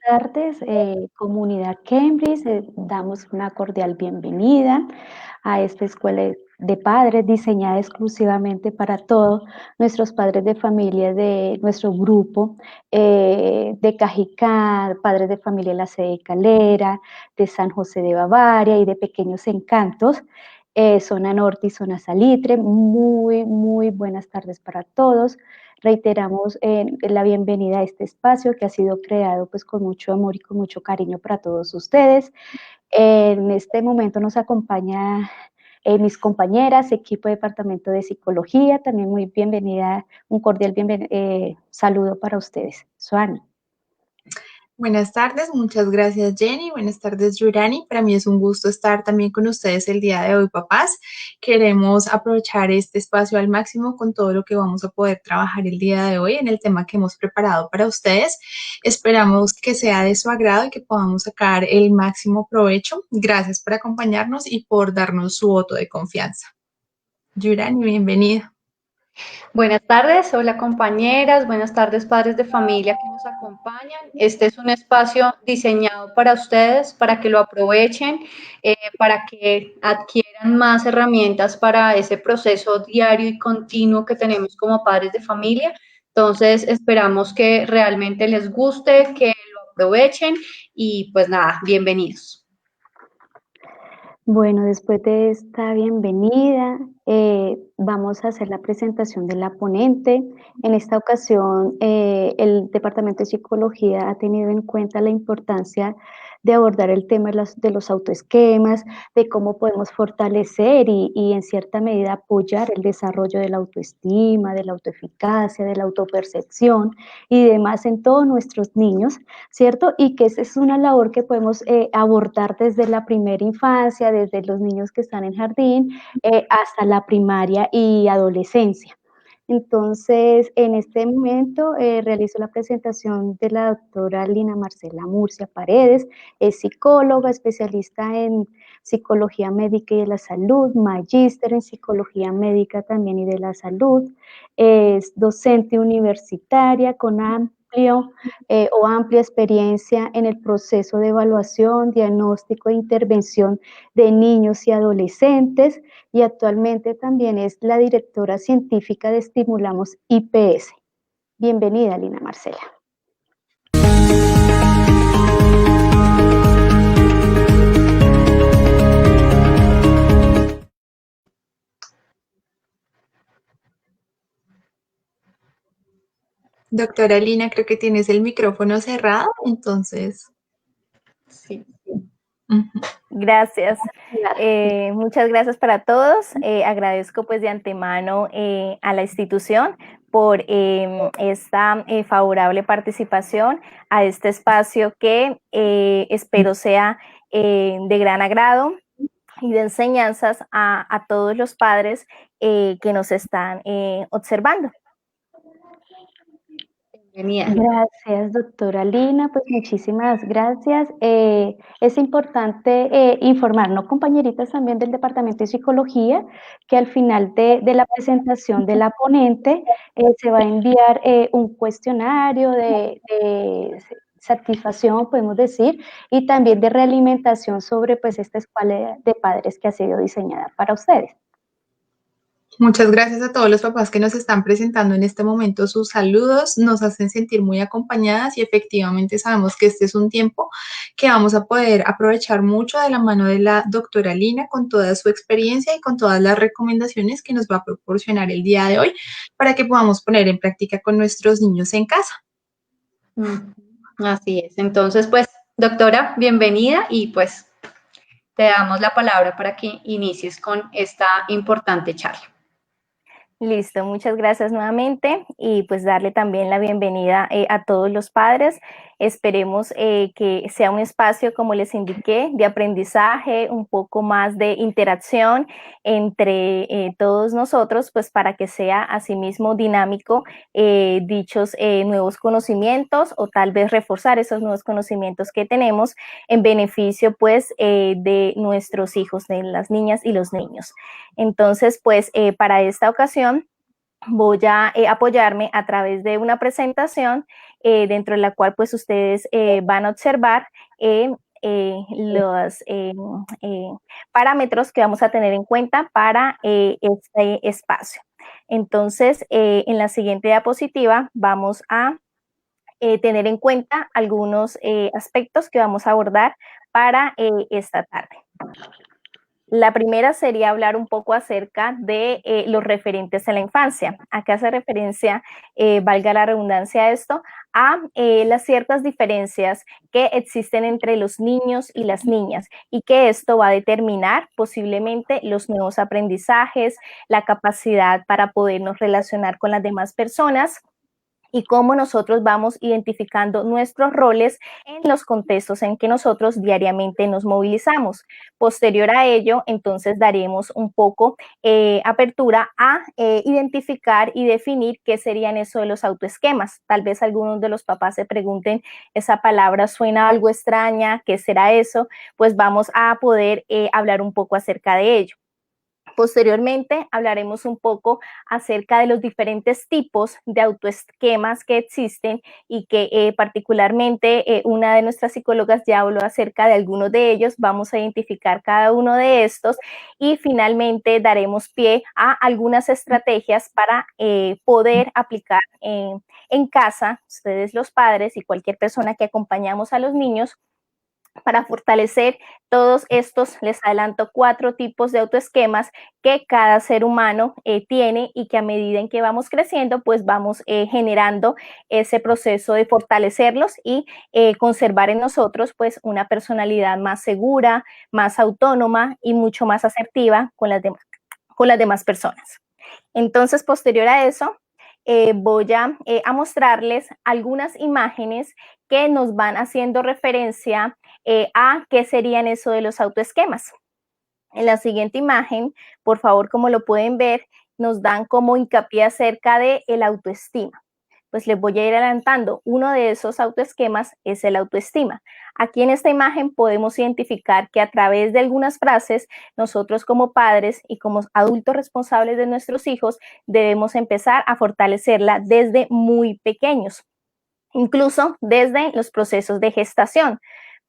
tardes, comunidad Cambridge. Damos una cordial bienvenida a esta escuela de padres diseñada exclusivamente para todos nuestros padres de familia de nuestro grupo de Cajicá, padres de familia de la sede Calera, de San José de Bavaria y de Pequeños Encantos, zona norte y zona Salitre. Muy, muy buenas tardes para todos. Reiteramos la bienvenida a este espacio que ha sido creado pues con mucho amor y con mucho cariño para todos ustedes. En este momento nos acompaña mis compañeras, equipo de Departamento de Psicología, también muy bienvenida, un cordial saludo para ustedes. Suani. Buenas tardes, muchas gracias Jenny, buenas tardes Yurani, para mí es un gusto estar también con ustedes el día de hoy, papás. Queremos aprovechar este espacio al máximo con todo lo que vamos a poder trabajar el día de hoy en el tema que hemos preparado para ustedes. Esperamos que sea de su agrado y que podamos sacar el máximo provecho. Gracias por acompañarnos y por darnos su voto de confianza. Yurani, bienvenida. Buenas tardes, hola compañeras, buenas tardes padres de familia que nos acompañan. Este es un espacio diseñado para ustedes, para que lo aprovechen, para que adquieran más herramientas para ese proceso diario y continuo que tenemos como padres de familia. Entonces esperamos que realmente les guste, que lo aprovechen y pues nada, bienvenidos. Bueno, después de esta bienvenida, vamos a hacer la presentación de la ponente. En esta ocasión, el Departamento de Psicología ha tenido en cuenta la importancia de abordar el tema de los autoesquemas, de cómo podemos fortalecer y en cierta medida apoyar el desarrollo de la autoestima, de la autoeficacia, de la autopercepción y demás en todos nuestros niños, ¿cierto? Y que esa es una labor que podemos abordar desde la primera infancia, desde los niños que están en jardín, hasta la primaria y adolescencia. Entonces, en este momento realizo la presentación de la doctora Lina Marcela Murcia Paredes, es psicóloga, especialista en psicología médica y de la salud, magíster en psicología médica también y de la salud, es docente universitaria con amplia experiencia en el proceso de evaluación, diagnóstico e intervención de niños y adolescentes, y actualmente también es la directora científica de Estimulamos IPS. Bienvenida, Lina Marcela. Doctora Lina, creo que tienes el micrófono cerrado, entonces. Sí. Gracias. Muchas gracias para todos. Agradezco pues de antemano a la institución por esta favorable participación a este espacio que espero sea de gran agrado y de enseñanzas a todos los padres que nos están observando. Gracias, doctora Lina, pues muchísimas gracias. Es importante informar, ¿no, compañeritas también del Departamento de Psicología, que al final de la presentación de la ponente se va a enviar un cuestionario de satisfacción, podemos decir, y también de realimentación sobre pues esta escuela de padres que ha sido diseñada para ustedes. Muchas gracias a todos los papás que nos están presentando en este momento sus saludos, nos hacen sentir muy acompañadas y efectivamente sabemos que este es un tiempo que vamos a poder aprovechar mucho de la mano de la doctora Lina con toda su experiencia y con todas las recomendaciones que nos va a proporcionar el día de hoy para que podamos poner en práctica con nuestros niños en casa. Así es, entonces pues doctora, bienvenida y pues te damos la palabra para que inicies con esta importante charla. Listo, muchas gracias nuevamente y pues darle también la bienvenida a todos los padres. Esperemos que sea un espacio, como les indiqué, de aprendizaje, un poco más de interacción entre todos nosotros, pues para que sea asimismo dinámico dichos nuevos conocimientos o tal vez reforzar esos nuevos conocimientos que tenemos en beneficio pues de nuestros hijos, de las niñas y los niños. Entonces, pues para esta ocasión voy a apoyarme a través de una presentación dentro de la cual pues ustedes van a observar los parámetros que vamos a tener en cuenta para este espacio. Entonces, en la siguiente diapositiva vamos a tener en cuenta algunos aspectos que vamos a abordar para esta tarde. La primera sería hablar un poco acerca de los referentes a la infancia. Acá hace referencia, valga la redundancia a esto, a las ciertas diferencias que existen entre los niños y las niñas y que esto va a determinar posiblemente los nuevos aprendizajes, la capacidad para podernos relacionar con las demás personas y cómo nosotros vamos identificando nuestros roles en los contextos en que nosotros diariamente nos movilizamos. Posterior a ello, entonces daremos un poco apertura a identificar y definir qué serían eso de los autoesquemas. Tal vez algunos de los papás se pregunten, esa palabra suena algo extraña, ¿qué será eso? Pues vamos a poder hablar un poco acerca de ello. Posteriormente hablaremos un poco acerca de los diferentes tipos de autoesquemas que existen y que particularmente una de nuestras psicólogas ya habló acerca de algunos de ellos. Vamos a identificar cada uno de estos y finalmente daremos pie a algunas estrategias para poder aplicar en casa, ustedes los padres y cualquier persona que acompañamos a los niños, para fortalecer todos estos, les adelanto, 4 tipos de autoesquemas que cada ser humano tiene y que a medida en que vamos creciendo, pues vamos generando ese proceso de fortalecerlos y conservar en nosotros pues una personalidad más segura, más autónoma y mucho más asertiva con las demás personas. Entonces, posterior a eso, voy a mostrarles algunas imágenes que nos van haciendo referencia a qué serían eso de los autoesquemas. En la siguiente imagen, por favor, como lo pueden ver, nos dan como hincapié acerca de el autoestima. Pues les voy a ir adelantando. Uno de esos autoesquemas es el autoestima. Aquí en esta imagen podemos identificar que a través de algunas frases, nosotros como padres y como adultos responsables de nuestros hijos, debemos empezar a fortalecerla desde muy pequeños, incluso desde los procesos de gestación.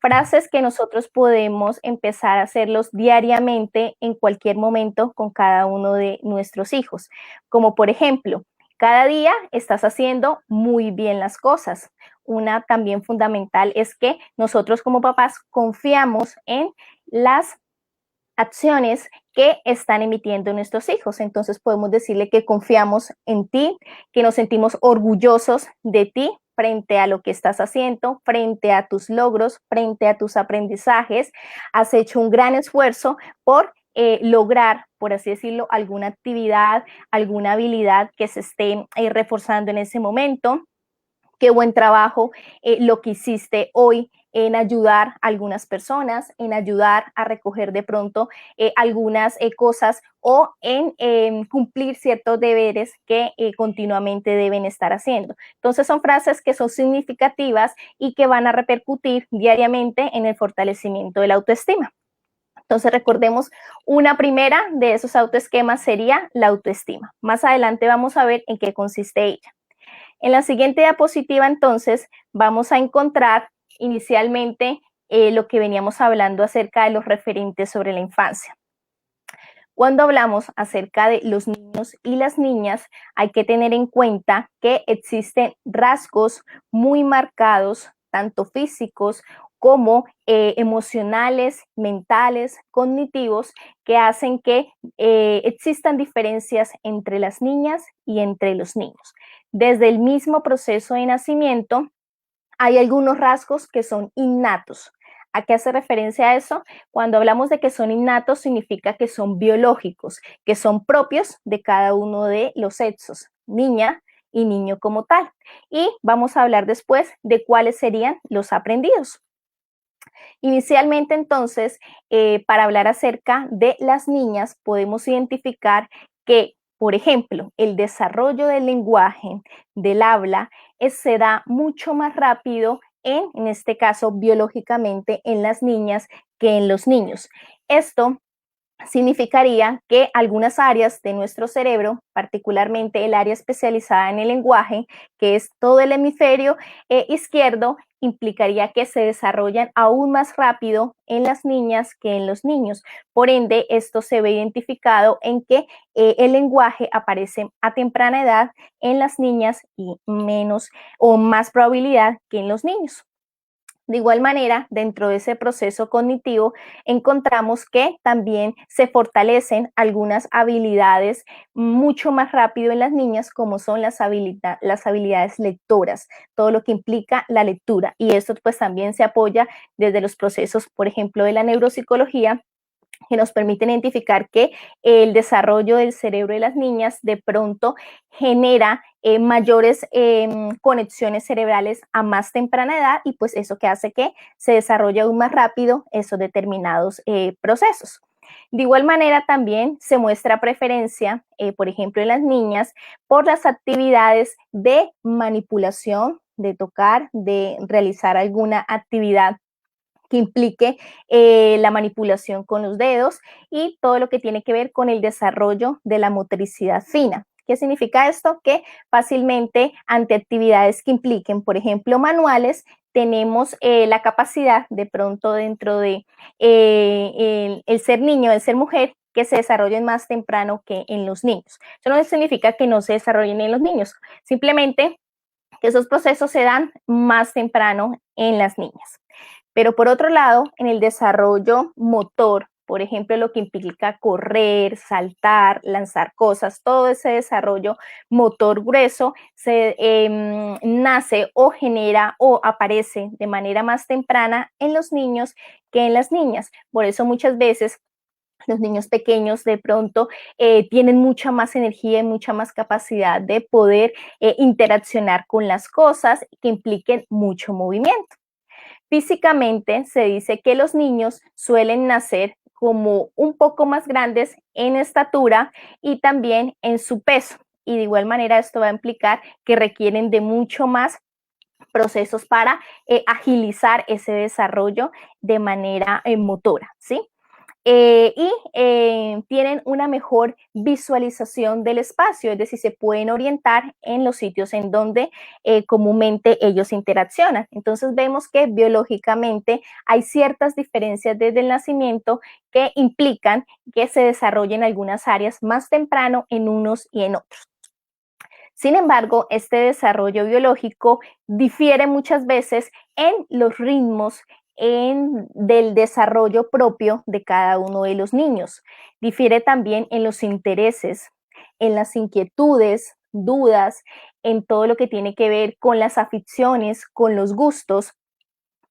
Frases que nosotros podemos empezar a hacerlos diariamente en cualquier momento con cada uno de nuestros hijos, como por ejemplo, cada día estás haciendo muy bien las cosas. Una también fundamental es que nosotros como papás confiamos en las acciones que están emitiendo nuestros hijos. Entonces podemos decirle que confiamos en ti, que nos sentimos orgullosos de ti frente a lo que estás haciendo, frente a tus logros, frente a tus aprendizajes. Has hecho un gran esfuerzo por lograr, por así decirlo, alguna actividad, alguna habilidad que se esté reforzando en ese momento. Qué buen trabajo lo que hiciste hoy en ayudar a algunas personas, en ayudar a recoger de pronto algunas cosas o en cumplir ciertos deberes que continuamente deben estar haciendo. Entonces son frases que son significativas y que van a repercutir diariamente en el fortalecimiento de la autoestima. Entonces recordemos, una primera de esos autoesquemas sería la autoestima. Más adelante vamos a ver en qué consiste ella. En la siguiente diapositiva, entonces, vamos a encontrar inicialmente lo que veníamos hablando acerca de los referentes sobre la infancia. Cuando hablamos acerca de los niños y las niñas, hay que tener en cuenta que existen rasgos muy marcados, tanto físicos como emocionales, mentales, cognitivos, que hacen que existan diferencias entre las niñas y entre los niños. Desde el mismo proceso de nacimiento, hay algunos rasgos que son innatos. ¿A qué hace referencia a eso? Cuando hablamos de que son innatos, significa que son biológicos, que son propios de cada uno de los sexos, niña y niño como tal. Y vamos a hablar después de cuáles serían los aprendidos. Inicialmente, entonces, para hablar acerca de las niñas, podemos identificar que, por ejemplo, el desarrollo del lenguaje, del habla, se da mucho más rápido en este caso, biológicamente, en las niñas que en los niños. Esto significaría que algunas áreas de nuestro cerebro, particularmente el área especializada en el lenguaje, que es todo el hemisferio izquierdo, implicaría que se desarrollan aún más rápido en las niñas que en los niños. Por ende, esto se ve identificado en que el lenguaje aparece a temprana edad en las niñas y menos o más probabilidad que en los niños. De igual manera, dentro de ese proceso cognitivo, encontramos que también se fortalecen algunas habilidades mucho más rápido en las niñas, como son las habilidades lectoras, todo lo que implica la lectura. Y esto pues también se apoya desde los procesos, por ejemplo, de la neuropsicología, que nos permiten identificar que el desarrollo del cerebro de las niñas de pronto genera mayores conexiones cerebrales a más temprana edad, y pues eso que hace que se desarrolle aún más rápido esos determinados procesos. De igual manera también se muestra preferencia, por ejemplo, en las niñas por las actividades de manipulación, de tocar, de realizar alguna actividad que implique la manipulación con los dedos y todo lo que tiene que ver con el desarrollo de la motricidad fina. ¿Qué significa esto? Que fácilmente ante actividades que impliquen, por ejemplo, manuales, tenemos la capacidad de pronto dentro de el ser niño, el ser mujer, que se desarrollen más temprano que en los niños. Eso no significa que no se desarrollen en los niños, simplemente que esos procesos se dan más temprano en las niñas. Pero por otro lado, en el desarrollo motor, por ejemplo, lo que implica correr, saltar, lanzar cosas, todo ese desarrollo motor grueso se nace o genera o aparece de manera más temprana en los niños que en las niñas. Por eso muchas veces los niños pequeños de pronto tienen mucha más energía y mucha más capacidad de poder interaccionar con las cosas que impliquen mucho movimiento. Físicamente se dice que los niños suelen nacer como un poco más grandes en estatura y también en su peso. Y de igual manera esto va a implicar que requieren de mucho más procesos para agilizar ese desarrollo de manera motora, ¿sí? Tienen una mejor visualización del espacio, es decir, se pueden orientar en los sitios en donde comúnmente ellos interaccionan. Entonces vemos que biológicamente hay ciertas diferencias desde el nacimiento que implican que se desarrollen algunas áreas más temprano en unos y en otros. Sin embargo, este desarrollo biológico difiere muchas veces en los ritmos del desarrollo propio de cada uno de los niños. Difiere también en los intereses, en las inquietudes, dudas, en todo lo que tiene que ver con las aficiones, con los gustos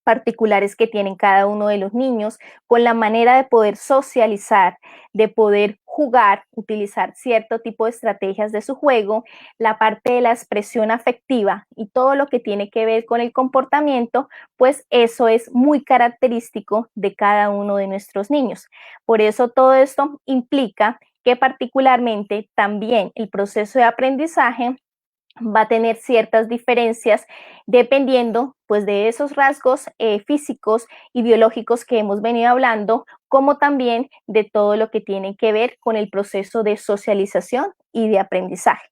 particulares que tienen cada uno de los niños, con la manera de poder socializar, de poder jugar, utilizar cierto tipo de estrategias de su juego, la parte de la expresión afectiva y todo lo que tiene que ver con el comportamiento, pues eso es muy característico de cada uno de nuestros niños. Por eso todo esto implica que particularmente también el proceso de aprendizaje va a tener ciertas diferencias dependiendo pues de esos rasgos físicos y biológicos que hemos venido hablando, como también de todo lo que tiene que ver con el proceso de socialización y de aprendizaje.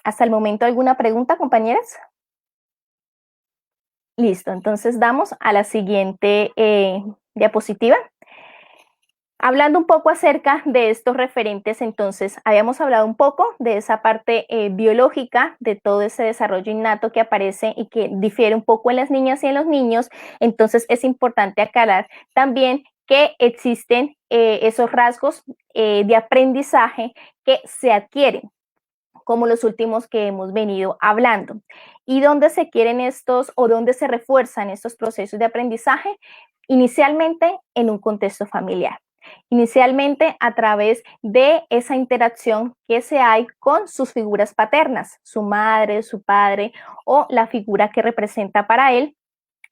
Hasta el momento, ¿alguna pregunta, compañeras? Listo, entonces damos a la siguiente diapositiva. Hablando un poco acerca de estos referentes, entonces, habíamos hablado un poco de esa parte biológica, de todo ese desarrollo innato que aparece y que difiere un poco en las niñas y en los niños. Entonces, es importante aclarar también que existen esos rasgos de aprendizaje que se adquieren, como los últimos que hemos venido hablando. ¿Y dónde se quieren estos o dónde se refuerzan estos procesos de aprendizaje? Inicialmente en un contexto familiar. Inicialmente a través de esa interacción que se hay con sus figuras paternas, su madre, su padre o la figura que representa para él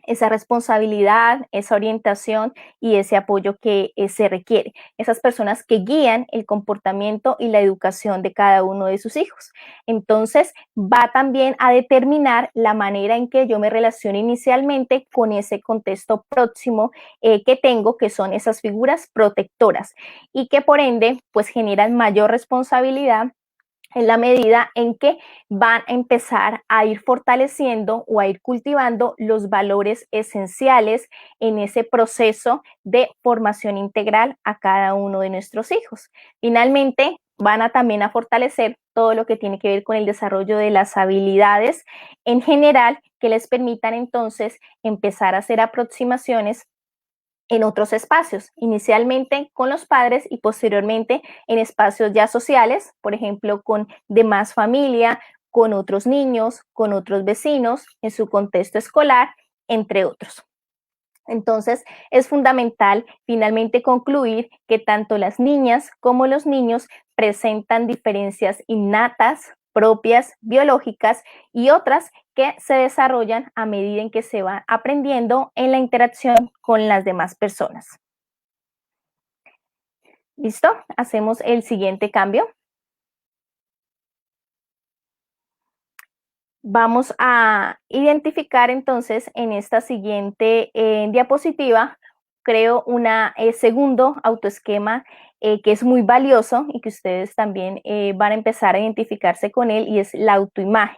esa responsabilidad, esa orientación y ese apoyo que se requiere. Esas personas que guían el comportamiento y la educación de cada uno de sus hijos. Entonces, va también a determinar la manera en que yo me relaciono inicialmente con ese contexto próximo que tengo, que son esas figuras protectoras y que por ende, pues generan mayor responsabilidad en la medida en que van a empezar a ir fortaleciendo o a ir cultivando los valores esenciales en ese proceso de formación integral a cada uno de nuestros hijos. Finalmente, van a también a fortalecer todo lo que tiene que ver con el desarrollo de las habilidades en general que les permitan entonces empezar a hacer aproximaciones en otros espacios, inicialmente con los padres y posteriormente en espacios ya sociales, por ejemplo, con demás familia, con otros niños, con otros vecinos, en su contexto escolar, entre otros. Entonces, es fundamental finalmente concluir que tanto las niñas como los niños presentan diferencias innatas, propias, biológicas y otras que se desarrollan a medida en que se va aprendiendo en la interacción con las demás personas. ¿Listo? Hacemos el siguiente cambio. Vamos a identificar entonces en esta siguiente diapositiva, creo un segundo autoesquema que es muy valioso y que ustedes también van a empezar a identificarse con él, y es la autoimagen.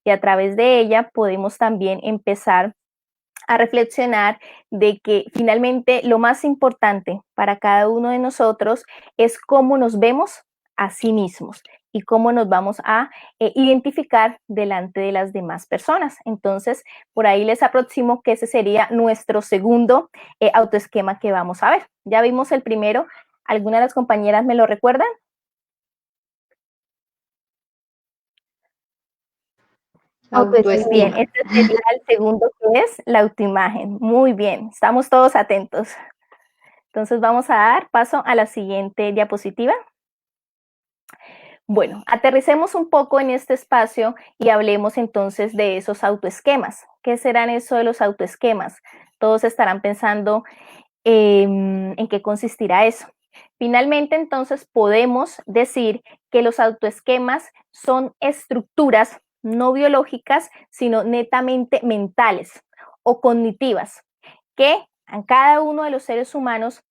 Y a través de ella podemos también empezar a reflexionar de que finalmente lo más importante para cada uno de nosotros es cómo nos vemos a sí mismos y cómo nos vamos a identificar delante de las demás personas. Entonces, por ahí les aproximo que ese sería nuestro segundo autoesquema que vamos a ver. Ya vimos el primero. ¿Alguna de las compañeras me lo recuerdan? Autoestima. Bien, este sería el segundo, que es la autoimagen. Muy bien, estamos todos atentos. Entonces vamos a dar paso a la siguiente diapositiva. Bueno, aterricemos un poco en este espacio y hablemos entonces de esos autoesquemas. ¿Qué serán eso de los autoesquemas? Todos estarán pensando en qué consistirá eso. Finalmente, entonces, podemos decir que los autoesquemas son estructuras no biológicas, sino netamente mentales o cognitivas, que en cada uno de los seres humanos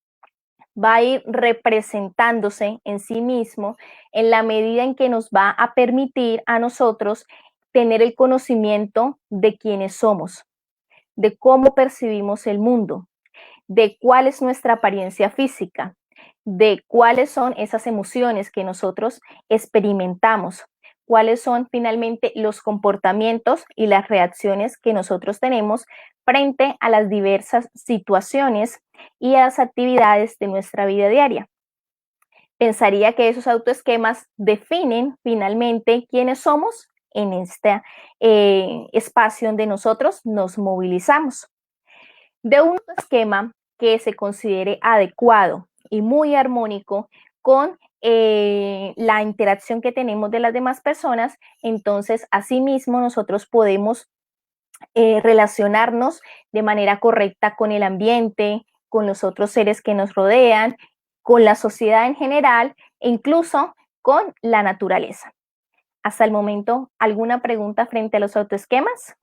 va a ir representándose en sí mismo en la medida en que nos va a permitir a nosotros tener el conocimiento de quiénes somos, de cómo percibimos el mundo, de cuál es nuestra apariencia física, de cuáles son esas emociones que nosotros experimentamos, cuáles son finalmente los comportamientos y las reacciones que nosotros tenemos frente a las diversas situaciones y a las actividades de nuestra vida diaria. Pensaría que esos autoesquemas definen finalmente quiénes somos en este espacio donde nosotros nos movilizamos. De un esquema que se considere adecuado y muy armónico con la interacción que tenemos de las demás personas, entonces asimismo nosotros podemos relacionarnos de manera correcta con el ambiente, con los otros seres que nos rodean, con la sociedad en general e incluso con la naturaleza. Hasta el momento, ¿alguna pregunta frente a los autoesquemas?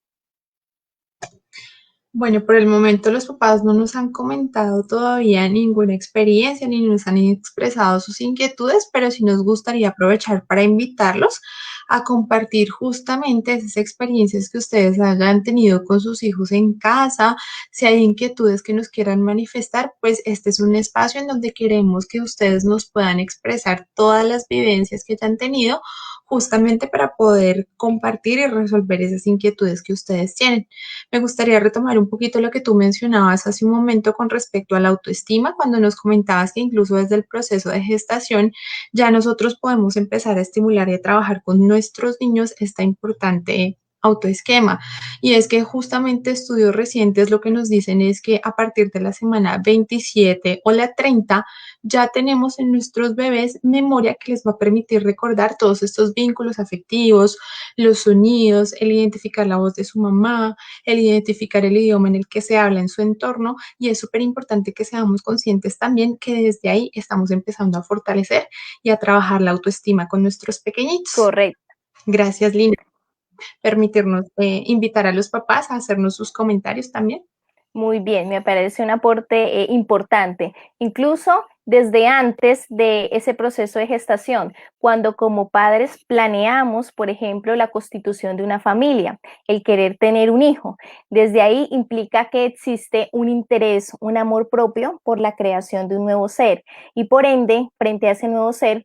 Bueno, por el momento los papás no nos han comentado todavía ninguna experiencia ni nos han expresado sus inquietudes, pero sí nos gustaría aprovechar para invitarlos a compartir justamente esas experiencias que ustedes hayan tenido con sus hijos en casa. Si hay inquietudes que nos quieran manifestar, pues este es un espacio en donde queremos que ustedes nos puedan expresar todas las vivencias que hayan tenido, justamente para poder compartir y resolver esas inquietudes que ustedes tienen. Me gustaría retomar un poquito lo que tú mencionabas hace un momento con respecto a la autoestima, cuando nos comentabas que incluso desde el proceso de gestación ya nosotros podemos empezar a estimular y a trabajar con nuestros niños esta importante autoesquema. Y es que justamente estudios recientes lo que nos dicen es que a partir de la semana 27 o la 30 ya tenemos en nuestros bebés memoria que les va a permitir recordar todos estos vínculos afectivos, los sonidos, el identificar la voz de su mamá, el identificar el idioma en el que se habla en su entorno, y es súper importante que seamos conscientes también que desde ahí estamos empezando a fortalecer y a trabajar la autoestima con nuestros pequeñitos. Correcto. Gracias, Lina. Permitirnos invitar a los papás a hacernos sus comentarios también. Muy bien, me parece un aporte importante, incluso desde antes de ese proceso de gestación, cuando como padres planeamos, por ejemplo, la constitución de una familia, el querer tener un hijo. Desde ahí implica que existe un interés, un amor propio por la creación de un nuevo ser y por ende, frente a ese nuevo ser,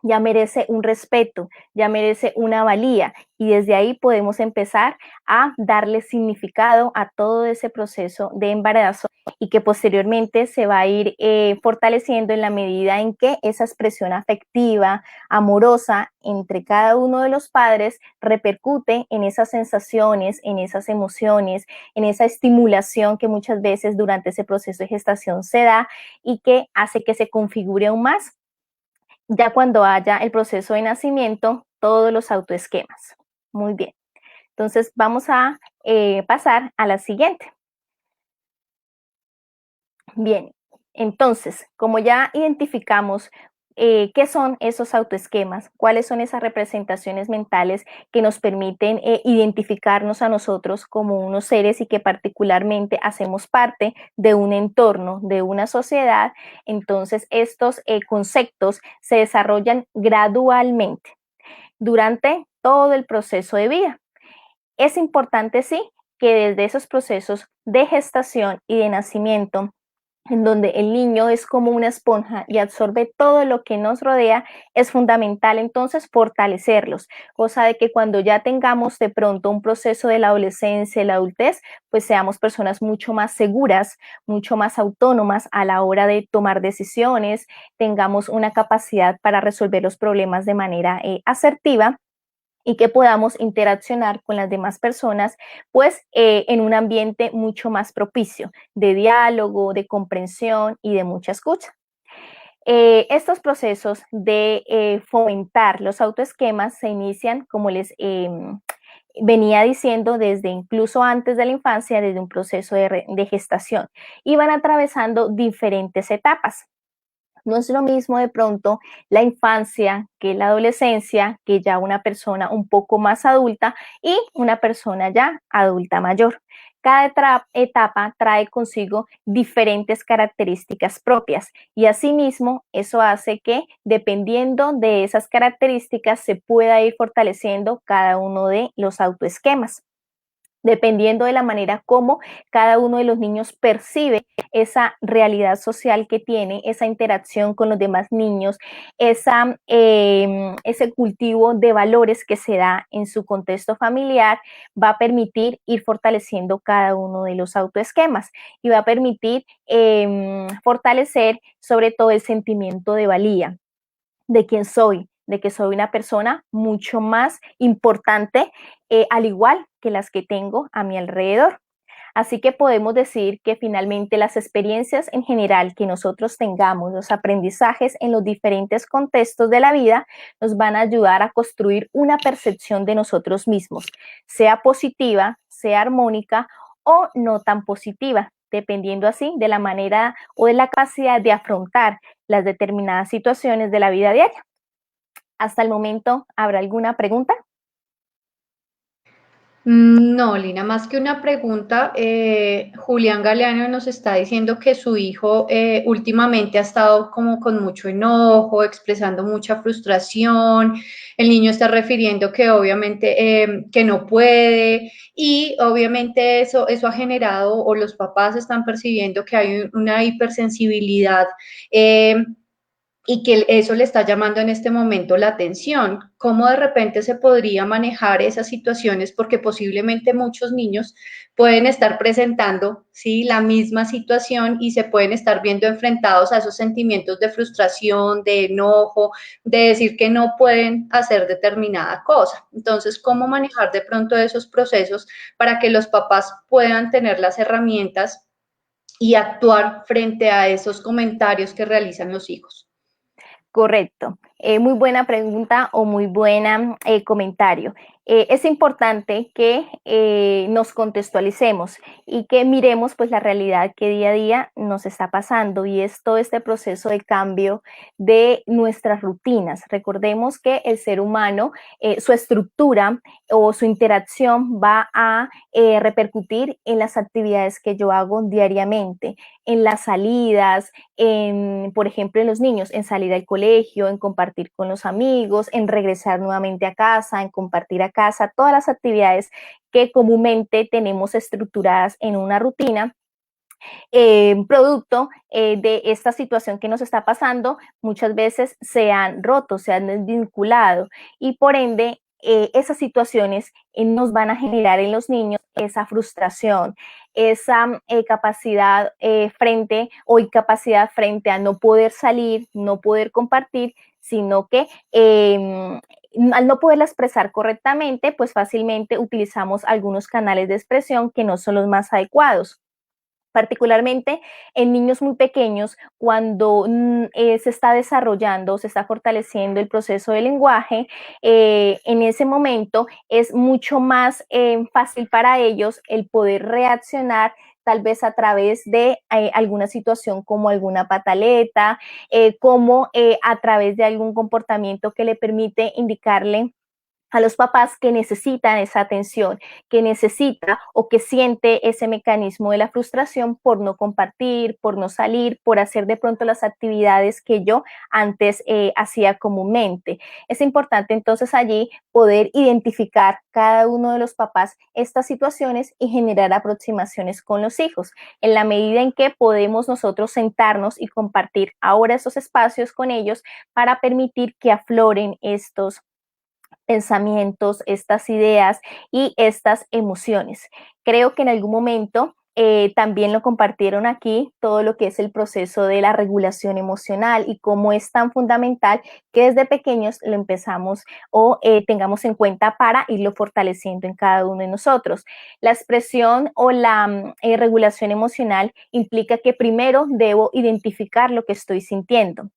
ya merece un respeto, ya merece una valía y desde ahí podemos empezar a darle significado a todo ese proceso de embarazo y que posteriormente se va a ir fortaleciendo en la medida en que esa expresión afectiva, amorosa entre cada uno de los padres repercute en esas sensaciones, en esas emociones, en esa estimulación que muchas veces durante ese proceso de gestación se da y que hace que se configure aún más ya cuando haya el proceso de nacimiento, todos los autoesquemas. Muy bien. Entonces vamos a pasar a la siguiente. Bien, entonces, como ya identificamos qué son esos autoesquemas, cuáles son esas representaciones mentales que nos permiten identificarnos a nosotros como unos seres y que particularmente hacemos parte de un entorno, de una sociedad, entonces estos conceptos se desarrollan gradualmente durante todo el proceso de vida. Es importante, sí, que desde esos procesos de gestación y de nacimiento, en donde el niño es como una esponja y absorbe todo lo que nos rodea, es fundamental entonces fortalecerlos, cosa de que cuando ya tengamos de pronto un proceso de la adolescencia y la adultez, pues seamos personas mucho más seguras, mucho más autónomas a la hora de tomar decisiones, tengamos una capacidad para resolver los problemas de manera asertiva y que podamos interaccionar con las demás personas, pues en un ambiente mucho más propicio de diálogo, de comprensión y de mucha escucha. Estos procesos de fomentar los autoesquemas se inician, como les venía diciendo, desde incluso antes de la infancia, desde un proceso de gestación, y van atravesando diferentes etapas. No es lo mismo de pronto la infancia que la adolescencia, que ya una persona un poco más adulta y una persona ya adulta mayor. Cada etapa trae consigo diferentes características propias y asimismo eso hace que dependiendo de esas características se pueda ir fortaleciendo cada uno de los autoesquemas dependiendo de la manera como cada uno de los niños percibe esa realidad social que tiene, esa interacción con los demás niños, ese cultivo de valores que se da en su contexto familiar, va a permitir ir fortaleciendo cada uno de los autoesquemas y va a permitir fortalecer sobre todo el sentimiento de valía, de quién soy, de que soy una persona mucho más importante, al igual que las que tengo a mi alrededor. Así que podemos decir que finalmente las experiencias en general que nosotros tengamos, los aprendizajes en los diferentes contextos de la vida, nos van a ayudar a construir una percepción de nosotros mismos, sea positiva, sea armónica o no tan positiva, dependiendo así de la manera o de la capacidad de afrontar las determinadas situaciones de la vida diaria. Hasta el momento, ¿habrá alguna pregunta? No, Lina, más que una pregunta, Julián Galeano nos está diciendo que su hijo últimamente ha estado como con mucho enojo, expresando mucha frustración. El niño está refiriendo que obviamente que no puede y obviamente eso ha generado o los papás están percibiendo que hay una hipersensibilidad. y que eso le está llamando en este momento la atención. ¿Cómo de repente se podría manejar esas situaciones? Porque posiblemente muchos niños pueden estar presentando, ¿sí?, la misma situación y se pueden estar viendo enfrentados a esos sentimientos de frustración, de enojo, de decir que no pueden hacer determinada cosa. Entonces, ¿cómo manejar de pronto esos procesos para que los papás puedan tener las herramientas y actuar frente a esos comentarios que realizan los hijos? Correcto. Muy buena pregunta o muy buena comentario. Es importante que nos contextualicemos y que miremos pues la realidad que día a día nos está pasando, y es todo este proceso de cambio de nuestras rutinas. Recordemos que el ser humano, su estructura o su interacción va a repercutir en las actividades que yo hago diariamente, en las salidas, por ejemplo, en los niños, en salir al colegio, en compartir con los amigos, en regresar nuevamente a casa, en compartir a casa, todas las actividades que comúnmente tenemos estructuradas en una rutina. Producto de esta situación que nos está pasando, muchas veces se han roto, se han desvinculado, y por ende esas situaciones nos van a generar en los niños esa frustración, esa capacidad frente o incapacidad frente a no poder salir, no poder compartir, sino que al no poderla expresar correctamente, pues fácilmente utilizamos algunos canales de expresión que no son los más adecuados, particularmente en niños muy pequeños, cuando se está desarrollando, se está fortaleciendo el proceso del lenguaje. En ese momento es mucho más fácil para ellos el poder reaccionar tal vez a través de alguna situación como alguna pataleta, como a través de algún comportamiento que le permite indicarle a los papás que necesitan esa atención, que necesita o que siente ese mecanismo de la frustración por no compartir, por no salir, por hacer de pronto las actividades que yo antes hacía comúnmente. Es importante entonces allí poder identificar cada uno de los papás estas situaciones y generar aproximaciones con los hijos, en la medida en que podemos nosotros sentarnos y compartir ahora esos espacios con ellos para permitir que afloren estos pensamientos, estas ideas y estas emociones. Creo que en algún momento también lo compartieron aquí, todo lo que es el proceso de la regulación emocional y cómo es tan fundamental que desde pequeños lo empezamos o tengamos en cuenta para irlo fortaleciendo en cada uno de nosotros. La expresión o la regulación emocional implica que primero debo identificar lo que estoy sintiendo.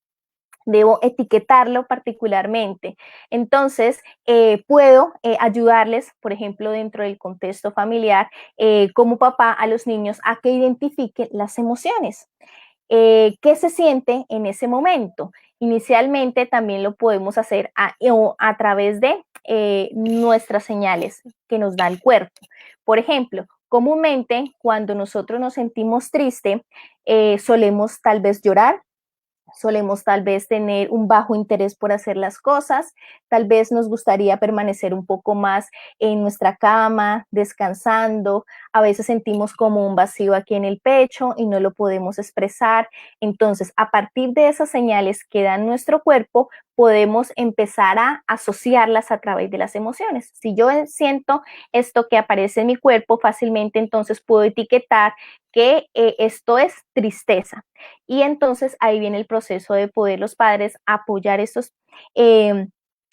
Debo etiquetarlo particularmente. Entonces, puedo ayudarles, por ejemplo, dentro del contexto familiar, como papá, a los niños a que identifiquen las emociones. ¿Qué se siente en ese momento? Inicialmente también lo podemos hacer a través de nuestras señales que nos da el cuerpo. Por ejemplo, comúnmente cuando nosotros nos sentimos tristes, solemos tal vez llorar. Solemos tal vez tener un bajo interés por hacer las cosas, tal vez nos gustaría permanecer un poco más en nuestra cama, descansando, a veces sentimos como un vacío aquí en el pecho y no lo podemos expresar. Entonces, a partir de esas señales que da nuestro cuerpo, podemos empezar a asociarlas a través de las emociones. Si yo siento esto que aparece en mi cuerpo, fácilmente entonces puedo etiquetar que esto es tristeza. Y entonces ahí viene el proceso de poder los padres apoyar estos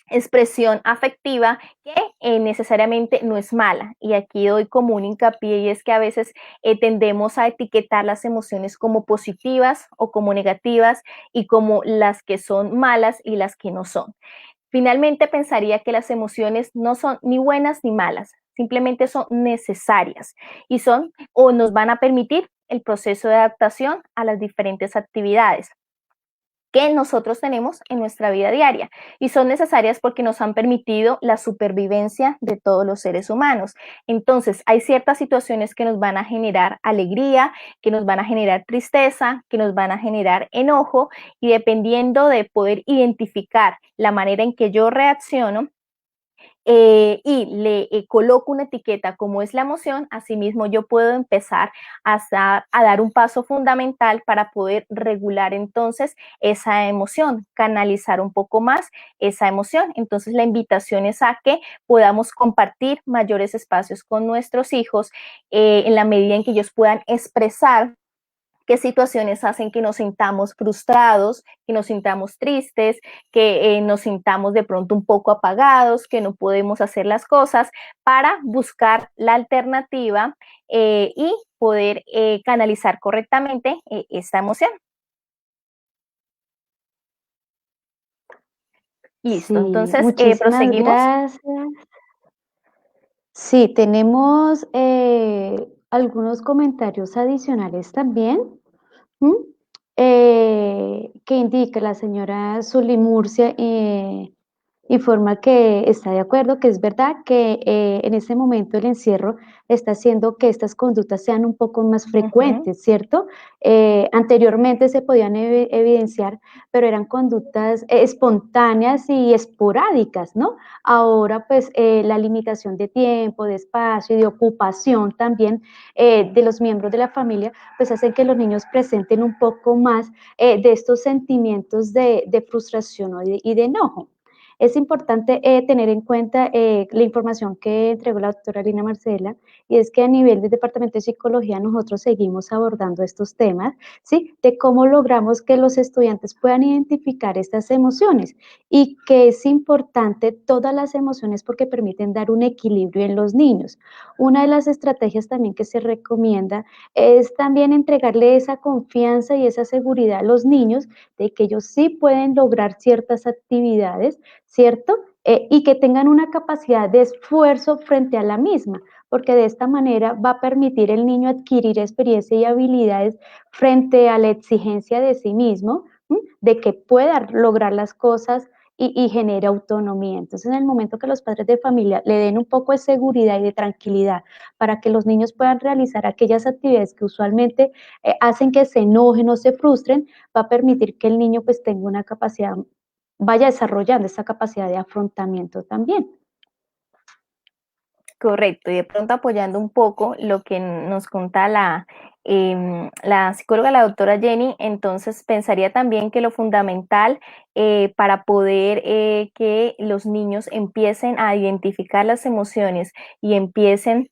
expresión afectiva que necesariamente no es mala. Y aquí doy como un hincapié, y es que a veces tendemos a etiquetar las emociones como positivas o como negativas, y como las que son malas y las que no son. Finalmente pensaría que las emociones no son ni buenas ni malas, simplemente son necesarias y son o nos van a permitir el proceso de adaptación a las diferentes actividades que nosotros tenemos en nuestra vida diaria, y son necesarias porque nos han permitido la supervivencia de todos los seres humanos. Entonces, hay ciertas situaciones que nos van a generar alegría, que nos van a generar tristeza, que nos van a generar enojo, y dependiendo de poder identificar la manera en que yo reacciono, y le coloco una etiqueta como es la emoción, asimismo yo puedo empezar a dar un paso fundamental para poder regular entonces esa emoción, canalizar un poco más esa emoción. Entonces la invitación es a que podamos compartir mayores espacios con nuestros hijos en la medida en que ellos puedan expresar qué situaciones hacen que nos sintamos frustrados, que nos sintamos tristes, que nos sintamos de pronto un poco apagados, que no podemos hacer las cosas, para buscar la alternativa y poder canalizar correctamente esta emoción. Listo, Sí, entonces muchísimas proseguimos. gracias. Sí, tenemos algunos comentarios adicionales también. ¿Mm? Que indica la señora Zuli Murcia, informa que está de acuerdo, que es verdad que en este momento el encierro está haciendo que estas conductas sean un poco más frecuentes, ¿cierto? Anteriormente se podían evidenciar, pero eran conductas espontáneas y esporádicas, ¿no? Ahora, pues, la limitación de tiempo, de espacio y de ocupación también de los miembros de la familia, pues hacen que los niños presenten un poco más de estos sentimientos de frustración y de enojo. Es importante tener en cuenta la información que entregó la doctora Lina Marcela, y es que a nivel del Departamento de Psicología nosotros seguimos abordando estos temas, ¿sí? De cómo logramos que los estudiantes puedan identificar estas emociones, y que es importante todas las emociones porque permiten dar un equilibrio en los niños. Una de las estrategias también que se recomienda es también entregarle esa confianza y esa seguridad a los niños de que ellos sí pueden lograr ciertas actividades, ¿cierto? Y que tengan una capacidad de esfuerzo frente a la misma, porque de esta manera va a permitir el niño adquirir experiencia y habilidades frente a la exigencia de sí mismo, de que pueda lograr las cosas y genere autonomía. Entonces, en el momento que los padres de familia le den un poco de seguridad y de tranquilidad para que los niños puedan realizar aquellas actividades que usualmente hacen que se enojen o se frustren, va a permitir que el niño pues tenga una capacidad, vaya desarrollando esa capacidad de afrontamiento también. Correcto, y de pronto apoyando un poco lo que nos cuenta la psicóloga, la doctora Jenny, entonces pensaría también que lo fundamental para poder que los niños empiecen a identificar las emociones y empiecen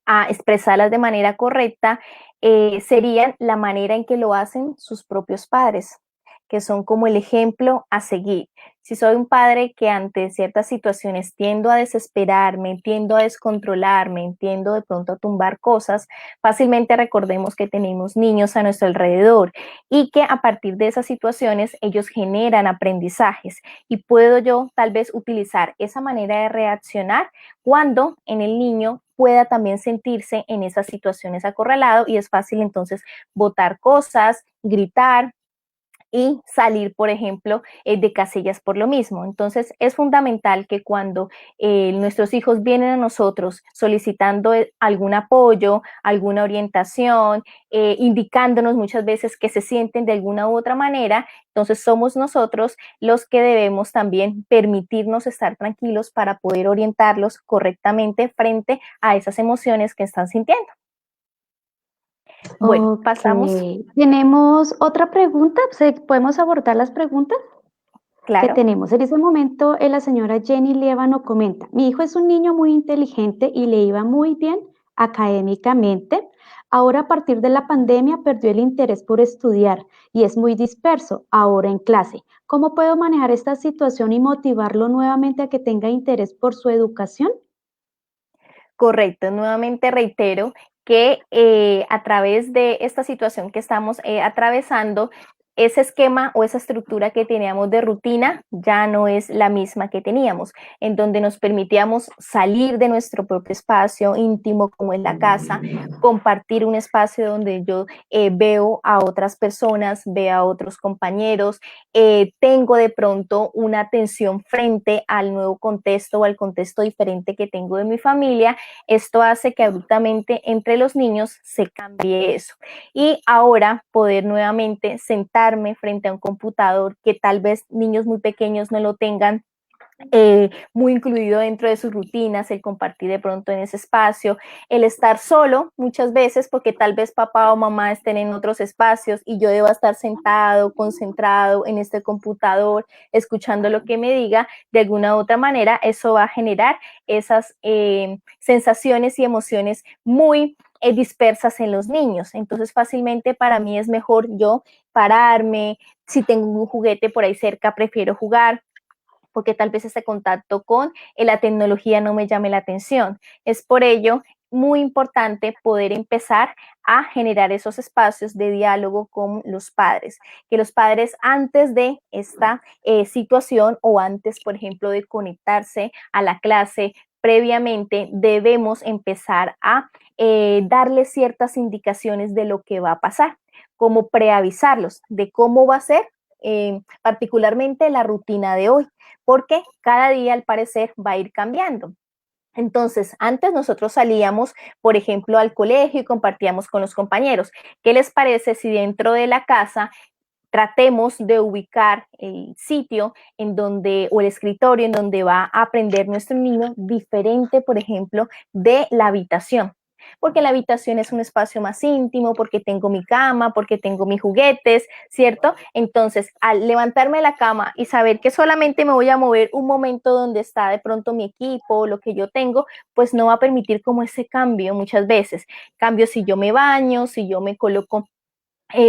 a expresarlas de manera correcta, sería la manera en que lo hacen sus propios padres, que son como el ejemplo a seguir. Si soy un padre que ante ciertas situaciones tiendo a desesperarme, tiendo a descontrolarme, tiendo de pronto a tumbar cosas, fácilmente recordemos que tenemos niños a nuestro alrededor y que a partir de esas situaciones ellos generan aprendizajes, y puedo yo tal vez utilizar esa manera de reaccionar cuando en el niño pueda también sentirse en esas situaciones acorralado, y es fácil entonces botar cosas, gritar y salir, por ejemplo, de casillas por lo mismo. Entonces, es fundamental que cuando nuestros hijos vienen a nosotros solicitando algún apoyo, alguna orientación, indicándonos muchas veces que se sienten de alguna u otra manera, entonces somos nosotros los que debemos también permitirnos estar tranquilos para poder orientarlos correctamente frente a esas emociones que están sintiendo. Bueno, pasamos. ¿Tenemos otra pregunta? ¿Podemos abordar las preguntas que Claro. tenemos? En ese momento, la señora Jenny Liévano comenta: mi hijo es un niño muy inteligente y le iba muy bien académicamente. Ahora, a partir de la pandemia, perdió el interés por estudiar y es muy disperso ahora en clase. ¿Cómo puedo manejar esta situación y motivarlo nuevamente a que tenga interés por su educación? Correcto, nuevamente reitero que a través de esta situación que estamos atravesando, ese esquema o esa estructura que teníamos de rutina ya no es la misma que teníamos, en donde nos permitíamos salir de nuestro propio espacio íntimo como en la casa, compartir un espacio donde yo veo a otras personas, veo a otros compañeros, tengo de pronto una atención frente al nuevo contexto o al contexto diferente que tengo de mi familia. Esto hace que abruptamente entre los niños se cambie eso. Y ahora poder nuevamente sentarme frente a un computador, que tal vez niños muy pequeños no lo tengan muy incluido dentro de sus rutinas, el compartir de pronto en ese espacio, el estar solo muchas veces porque tal vez papá o mamá estén en otros espacios y yo deba estar sentado, concentrado en este computador, escuchando lo que me diga, de alguna u otra manera eso va a generar esas sensaciones y emociones muy dispersas en los niños. Entonces fácilmente para mí es mejor yo pararme, si tengo un juguete por ahí cerca, prefiero jugar, porque tal vez ese contacto con la tecnología no me llame la atención. Es por ello muy importante poder empezar a generar esos espacios de diálogo con los padres, que los padres antes de esta situación o antes, por ejemplo, de conectarse a la clase, previamente debemos empezar a darles ciertas indicaciones de lo que va a pasar, como preavisarlos de cómo va a ser particularmente la rutina de hoy, porque cada día al parecer va a ir cambiando. Entonces, antes nosotros salíamos, por ejemplo, al colegio y compartíamos con los compañeros. ¿Qué les parece si dentro de la casa tratemos de ubicar el sitio en donde, o el escritorio en donde va a aprender nuestro niño diferente, por ejemplo, de la habitación? Porque la habitación es un espacio más íntimo, porque tengo mi cama, porque tengo mis juguetes, ¿cierto? Entonces, al levantarme de la cama y saber que solamente me voy a mover un momento donde está de pronto mi equipo, lo que yo tengo, pues no va a permitir como ese cambio muchas veces. Cambio si yo me baño, si yo me coloco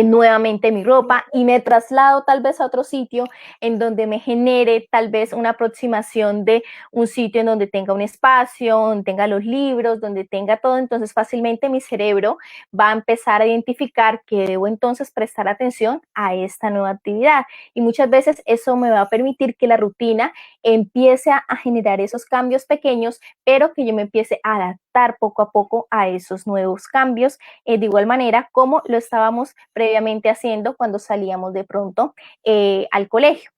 nuevamente mi ropa y me traslado tal vez a otro sitio en donde me genere tal vez una aproximación de un sitio en donde tenga un espacio, donde tenga los libros, donde tenga todo, entonces fácilmente mi cerebro va a empezar a identificar que debo entonces prestar atención a esta nueva actividad y muchas veces eso me va a permitir que la rutina empiece a generar esos cambios pequeños, pero que yo me empiece a adaptar poco a poco a esos nuevos cambios, de igual manera como lo estábamos previamente haciendo cuando salíamos de pronto al colegio.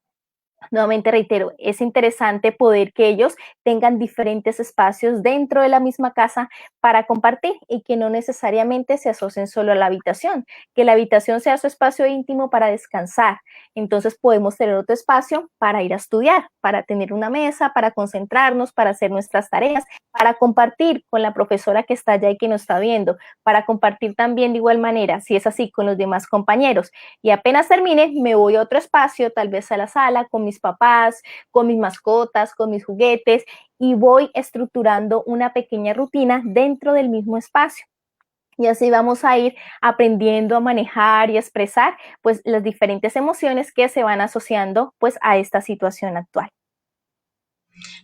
Nuevamente reitero, es interesante poder que ellos tengan diferentes espacios dentro de la misma casa para compartir y que no necesariamente se asocien solo a la habitación, que la habitación sea su espacio íntimo para descansar. Entonces podemos tener otro espacio para ir a estudiar, para tener una mesa, para concentrarnos, para hacer nuestras tareas, para compartir con la profesora que está allá y que nos está viendo, para compartir también de igual manera, si es así, con los demás compañeros. Y apenas termine, me voy a otro espacio, tal vez a la sala, con mis papás, con mis mascotas, con mis juguetes, y voy estructurando una pequeña rutina dentro del mismo espacio. Y así vamos a ir aprendiendo a manejar y expresar pues las diferentes emociones que se van asociando pues a esta situación actual.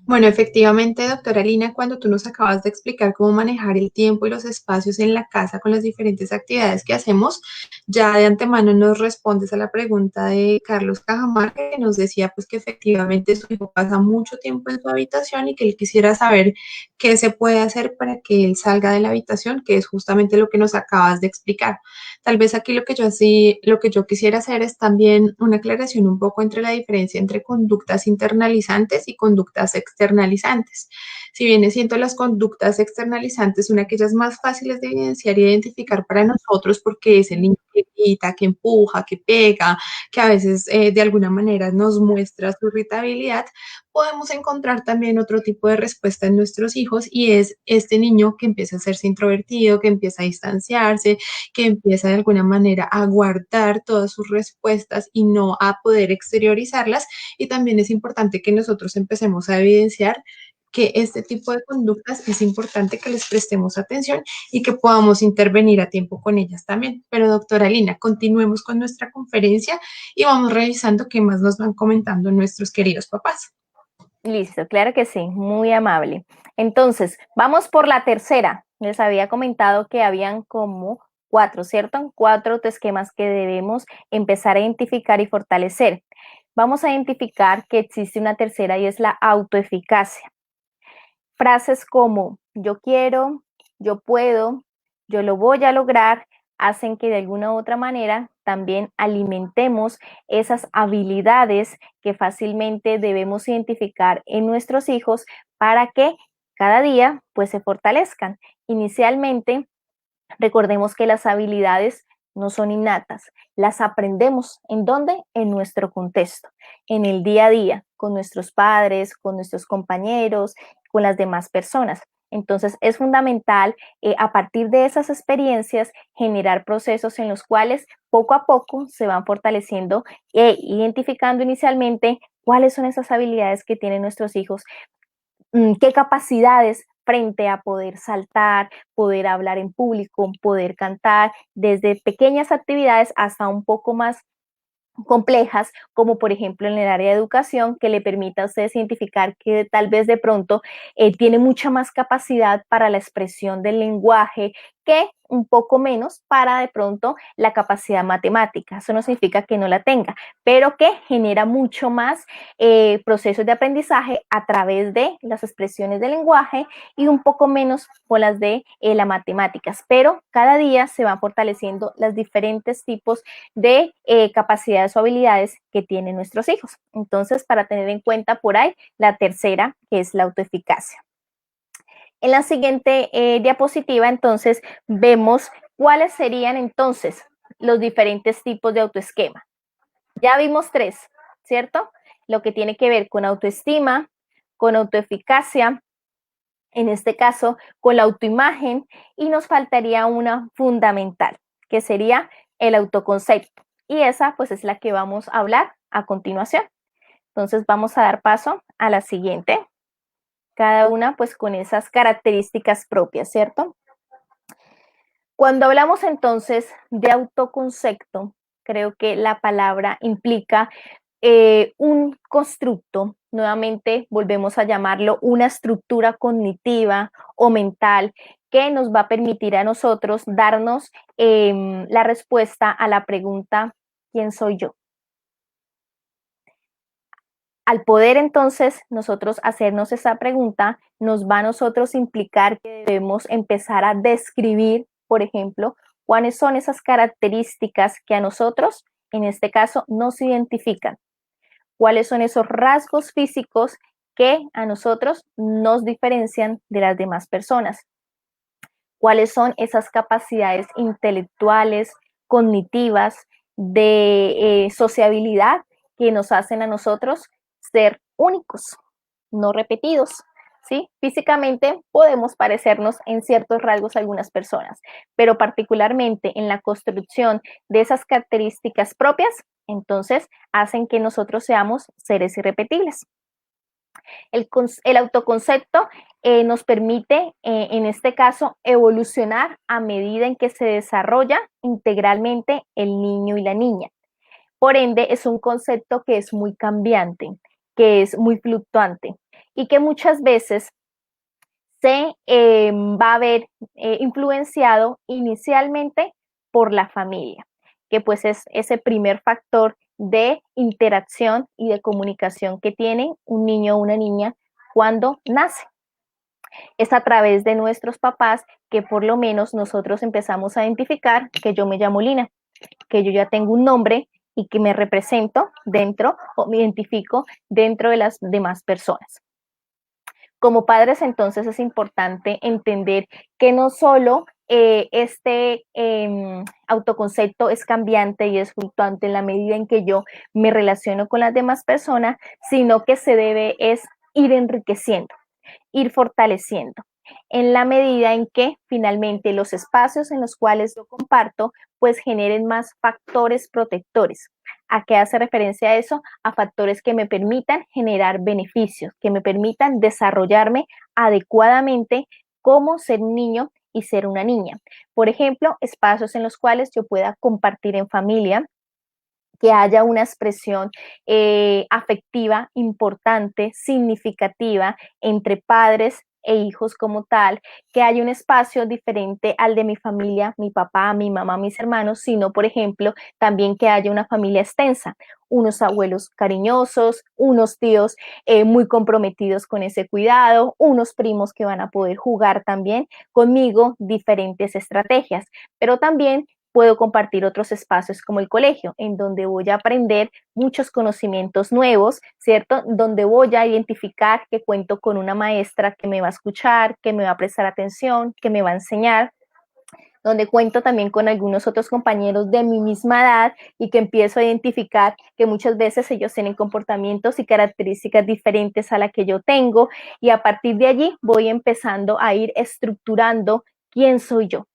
Bueno, efectivamente, doctora Lina, cuando tú nos acabas de explicar cómo manejar el tiempo y los espacios en la casa con las diferentes actividades que hacemos, ya de antemano nos respondes a la pregunta de Carlos Cajamarca, que nos decía pues que efectivamente su hijo pasa mucho tiempo en su habitación y que él quisiera saber qué se puede hacer para que él salga de la habitación, que es justamente lo que nos acabas de explicar. Tal vez aquí lo que yo quisiera hacer es también una aclaración un poco entre la diferencia entre conductas internalizantes y conductas externalizantes. Si bien siento las conductas externalizantes son aquellas más fáciles de evidenciar y identificar para nosotros porque es el niño que grita, que empuja, que pega, que a veces de alguna manera nos muestra su irritabilidad, podemos encontrar también otro tipo de respuesta en nuestros hijos y es este niño que empieza a hacerse introvertido, que empieza a distanciarse, que empieza de alguna manera a guardar todas sus respuestas y no a poder exteriorizarlas. Y también es importante que nosotros empecemos a evidenciar que este tipo de conductas es importante que les prestemos atención y que podamos intervenir a tiempo con ellas también. Pero doctora Lina, continuemos con nuestra conferencia y vamos revisando qué más nos van comentando nuestros queridos papás. Listo, claro que sí, muy amable. Entonces, vamos por la tercera. Les había comentado que habían como 4, ¿cierto? 4 esquemas que debemos empezar a identificar y fortalecer. Vamos a identificar que existe una tercera y es la autoeficacia. Frases como yo quiero, yo puedo, yo lo voy a lograr, hacen que de alguna u otra manera también alimentemos esas habilidades que fácilmente debemos identificar en nuestros hijos para que cada día pues se fortalezcan. Inicialmente, recordemos que las habilidades no son innatas, las aprendemos. ¿En dónde? En nuestro contexto, en el día a día, con nuestros padres, con nuestros compañeros, con las demás personas. Entonces es fundamental a partir de esas experiencias generar procesos en los cuales poco a poco se van fortaleciendo e identificando inicialmente cuáles son esas habilidades que tienen nuestros hijos, qué capacidades frente a poder saltar, poder hablar en público, poder cantar, desde pequeñas actividades hasta un poco más complejas, como por ejemplo en el área de educación, que le permita a ustedes identificar que tal vez de pronto tiene mucha más capacidad para la expresión del lenguaje que un poco menos para de pronto la capacidad matemática. Eso no significa que no la tenga, pero que genera mucho más procesos de aprendizaje a través de las expresiones del lenguaje y un poco menos con las de las matemáticas. Pero cada día se van fortaleciendo los diferentes tipos de capacidades o habilidades que tienen nuestros hijos. Entonces, para tener en cuenta por ahí la tercera, que es la autoeficacia. En la siguiente diapositiva, entonces, vemos cuáles serían entonces los diferentes tipos de autoesquema. Ya vimos tres, ¿cierto? Lo que tiene que ver con autoestima, con autoeficacia, en este caso con la autoimagen, y nos faltaría una fundamental, que sería el autoconcepto. Y esa pues es la que vamos a hablar a continuación. Entonces vamos a dar paso a la siguiente, cada una pues con esas características propias, ¿cierto? Cuando hablamos entonces de autoconcepto, creo que la palabra implica un constructo, nuevamente volvemos a llamarlo una estructura cognitiva o mental que nos va a permitir a nosotros darnos la respuesta a la pregunta, ¿quién soy yo? Al poder entonces nosotros hacernos esa pregunta, nos va a nosotros implicar que debemos empezar a describir, por ejemplo, cuáles son esas características que a nosotros, en este caso, nos identifican. Cuáles son esos rasgos físicos que a nosotros nos diferencian de las demás personas. Cuáles son esas capacidades intelectuales, cognitivas, de sociabilidad que nos hacen a nosotros ser únicos, no repetidos, ¿sí? Físicamente podemos parecernos en ciertos rasgos a algunas personas, pero particularmente en la construcción de esas características propias, entonces hacen que nosotros seamos seres irrepetibles. El autoconcepto nos permite, en este caso, evolucionar a medida en que se desarrolla integralmente el niño y la niña. Por ende, es un concepto que es muy cambiante, que es muy fluctuante y que muchas veces se va a ver influenciado inicialmente por la familia, que pues es ese primer factor de interacción y de comunicación que tiene un niño o una niña cuando nace. Es a través de nuestros papás que por lo menos nosotros empezamos a identificar que yo me llamo Lina, que yo ya tengo un nombre y que me represento dentro o me identifico dentro de las demás personas. Como padres, entonces es importante entender que no solo este autoconcepto es cambiante y es fluctuante en la medida en que yo me relaciono con las demás personas, sino que se debe es ir enriqueciendo, ir fortaleciendo, en la medida en que finalmente los espacios en los cuales yo comparto, pues generen más factores protectores. ¿A qué hace referencia eso? A factores que me permitan generar beneficios, que me permitan desarrollarme adecuadamente como ser un niño y ser una niña. Por ejemplo, espacios en los cuales yo pueda compartir en familia, que haya una expresión afectiva importante, significativa entre padres e hijos como tal, que haya un espacio diferente al de mi familia, mi papá, mi mamá, mis hermanos, sino, por ejemplo, también que haya una familia extensa, unos abuelos cariñosos, unos tíos muy comprometidos con ese cuidado, unos primos que van a poder jugar también conmigo diferentes estrategias, pero también puedo compartir otros espacios como el colegio, en donde voy a aprender muchos conocimientos nuevos, ¿cierto? Donde voy a identificar que cuento con una maestra que me va a escuchar, que me va a prestar atención, que me va a enseñar. donde cuento también con algunos otros compañeros de mi misma edad y que empiezo a identificar que muchas veces ellos tienen comportamientos y características diferentes a la que yo tengo, y a partir de allí voy empezando a ir estructurando quién soy yo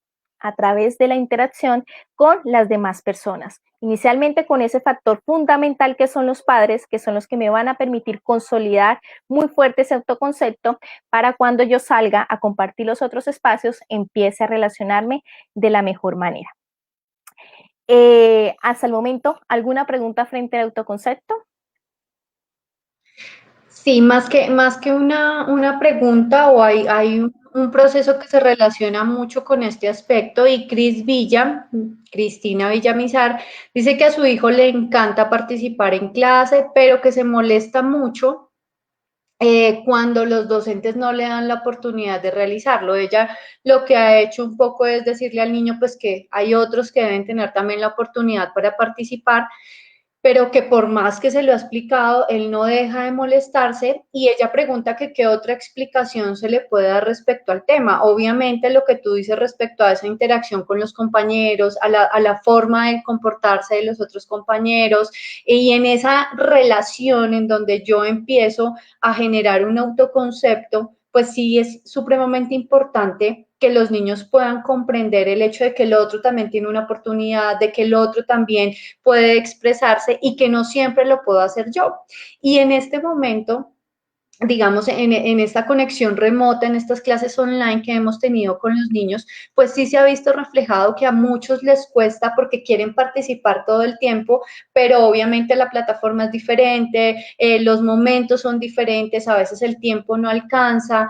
a través de la interacción con las demás personas. Inicialmente con ese factor fundamental que son los padres, que son los que me van a permitir consolidar muy fuerte ese autoconcepto para cuando yo salga a compartir los otros espacios, empiece a relacionarme de la mejor manera. Hasta el momento, ¿alguna pregunta frente al autoconcepto? Sí, más que una pregunta, o hay un proceso que se relaciona mucho con este aspecto, y Cristina Villamizar, dice que a su hijo le encanta participar en clase, pero que se molesta mucho cuando los docentes no le dan la oportunidad de realizarlo. Ella lo que ha hecho un poco es decirle al niño pues que hay otros que deben tener también la oportunidad para participar, pero que por más que se lo ha explicado, él no deja de molestarse, y ella pregunta que qué otra explicación se le puede dar respecto al tema. Obviamente lo que tú dices respecto a esa interacción con los compañeros, a la forma de comportarse de los otros compañeros, y en esa relación en donde yo empiezo a generar un autoconcepto, pues sí es supremamente importante que los niños puedan comprender el hecho de que el otro también tiene una oportunidad, de que el otro también puede expresarse y que no siempre lo puedo hacer yo. Y en este momento, digamos, en esta conexión remota, en estas clases online que hemos tenido con los niños, pues sí se ha visto reflejado que a muchos les cuesta porque quieren participar todo el tiempo, pero obviamente la plataforma es diferente, los momentos son diferentes, a veces el tiempo no alcanza,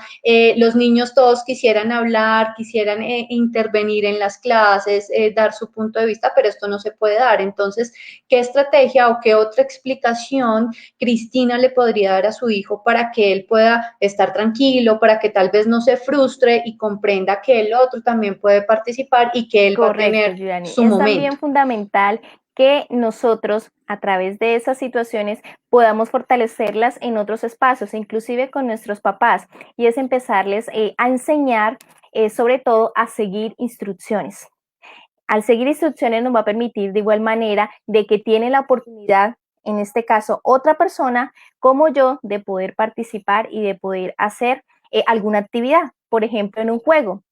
los niños todos quisieran hablar, quisieran intervenir en las clases, dar su punto de vista, pero esto no se puede dar. Entonces, ¿qué estrategia o qué otra explicación Cristina le podría dar a su hijo para que él pueda estar tranquilo, para que tal vez no se frustre y comprenda que el otro también puede participar y que él va a tener Giuliani. su Es momento? también fundamental que nosotros, a través de esas situaciones, podamos fortalecerlas en otros espacios, inclusive con nuestros papás, y es empezarles a enseñar, sobre todo, a seguir instrucciones. Al seguir instrucciones nos va a permitir de igual manera de que tiene la oportunidad, en este caso otra persona como yo, de poder participar y de poder hacer alguna actividad, por ejemplo en un juego.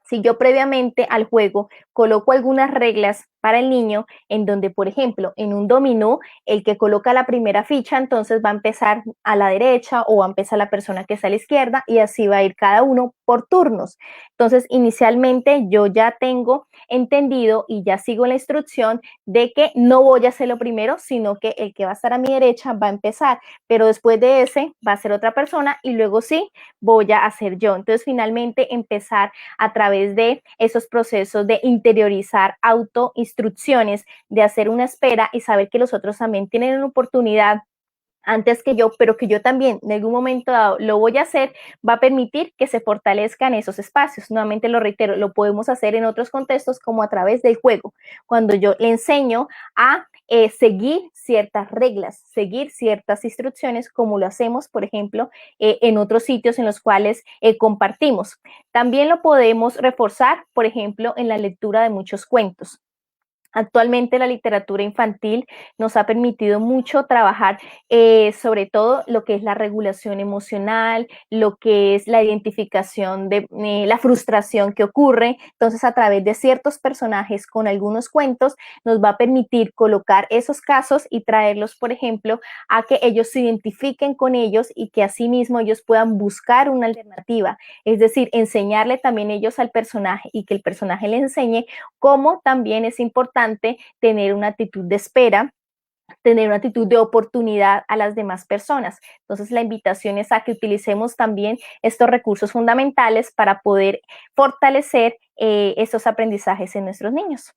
Si yo previamente al juego coloco algunas reglas para el niño, en donde, por ejemplo, en un dominó, el que coloca la primera ficha, entonces va a empezar a la derecha o va a empezar la persona que está a la izquierda, y así va a ir cada uno por turnos. Entonces, inicialmente yo ya tengo entendido y ya sigo la instrucción de que no voy a hacerlo primero, sino que el que va a estar a mi derecha va a empezar, pero después de ese va a ser otra persona y luego sí voy a hacer yo. Entonces, finalmente empezar a través de esos procesos de interiorizar autoinstrucciones, de hacer una espera y saber que los otros también tienen una oportunidad antes que yo, pero que yo también en algún momento dado lo voy a hacer, va a permitir que se fortalezcan esos espacios. Nuevamente lo reitero, lo podemos hacer en otros contextos como a través del juego, cuando yo le enseño a seguir ciertas reglas, seguir ciertas instrucciones, como lo hacemos, por ejemplo, en otros sitios en los cuales compartimos. También lo podemos reforzar, por ejemplo, en la lectura de muchos cuentos. Actualmente la literatura infantil nos ha permitido mucho trabajar sobre todo lo que es la regulación emocional, lo que es la identificación de la frustración que ocurre. Entonces, a través de ciertos personajes con algunos cuentos, nos va a permitir colocar esos casos y traerlos, por ejemplo, a que ellos se identifiquen con ellos y que asimismo ellos puedan buscar una alternativa. Es decir, enseñarle también ellos al personaje y que el personaje le enseñe cómo también es importante tener una actitud de espera, tener una actitud de oportunidad a las demás personas. Entonces, la invitación es a que utilicemos también estos recursos fundamentales para poder fortalecer estos aprendizajes en nuestros niños.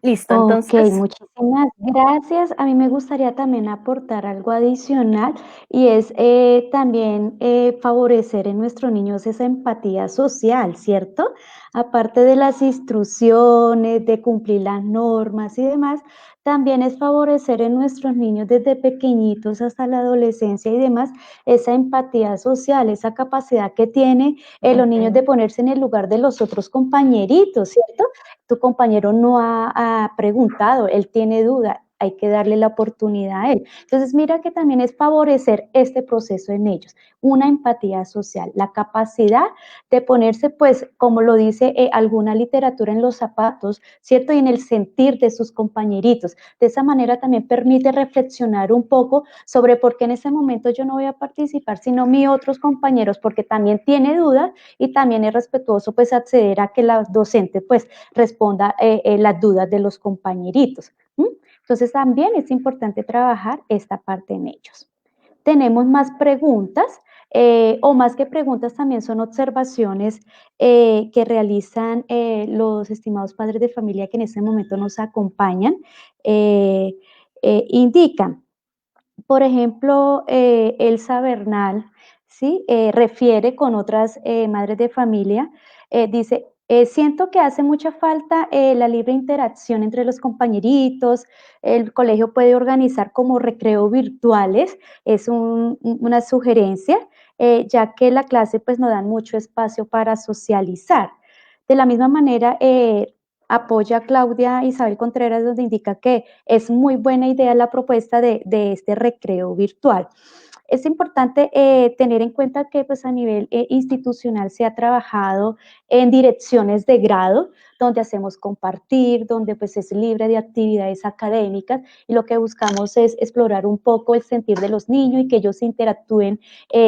Listo, entonces. Ok, muchísimas gracias. A mí me gustaría también aportar algo adicional, y es también favorecer en nuestros niños esa empatía social, ¿cierto? Aparte de las instrucciones, de cumplir las normas y demás, también es favorecer en nuestros niños desde pequeñitos hasta la adolescencia y demás, esa empatía social, esa capacidad que tienen los niños de ponerse en el lugar de los otros compañeritos, ¿cierto? Tu compañero no ha preguntado, él tiene duda, hay que darle la oportunidad a él. Entonces, mira que también es favorecer este proceso en ellos, una empatía social, la capacidad de ponerse, pues, como lo dice alguna literatura, en los zapatos, ¿cierto? Y en el sentir de sus compañeritos. De esa manera también permite reflexionar un poco sobre por qué en ese momento yo no voy a participar, sino mis otros compañeros, porque también tiene dudas y también es respetuoso, pues, acceder a que la docente, pues, responda las dudas de los compañeritos. Entonces, también es importante trabajar esta parte en ellos. Tenemos más preguntas, o más que preguntas, también son observaciones que realizan los estimados padres de familia que en este momento nos acompañan. Indican, por ejemplo, Elsa Bernal, ¿sí? Refiere con otras madres de familia, dice, siento que hace mucha falta la libre interacción entre los compañeritos, el colegio puede organizar como recreo virtuales, es una sugerencia, ya que la clase pues no dan mucho espacio para socializar. De la misma manera, apoya a Claudia Isabel Contreras, donde indica que es muy buena idea la propuesta de este recreo virtual. Es importante tener en cuenta que pues, a nivel institucional se ha trabajado en direcciones de grado, donde hacemos compartir, donde pues es libre de actividades académicas y lo que buscamos es explorar un poco el sentir de los niños y que ellos interactúen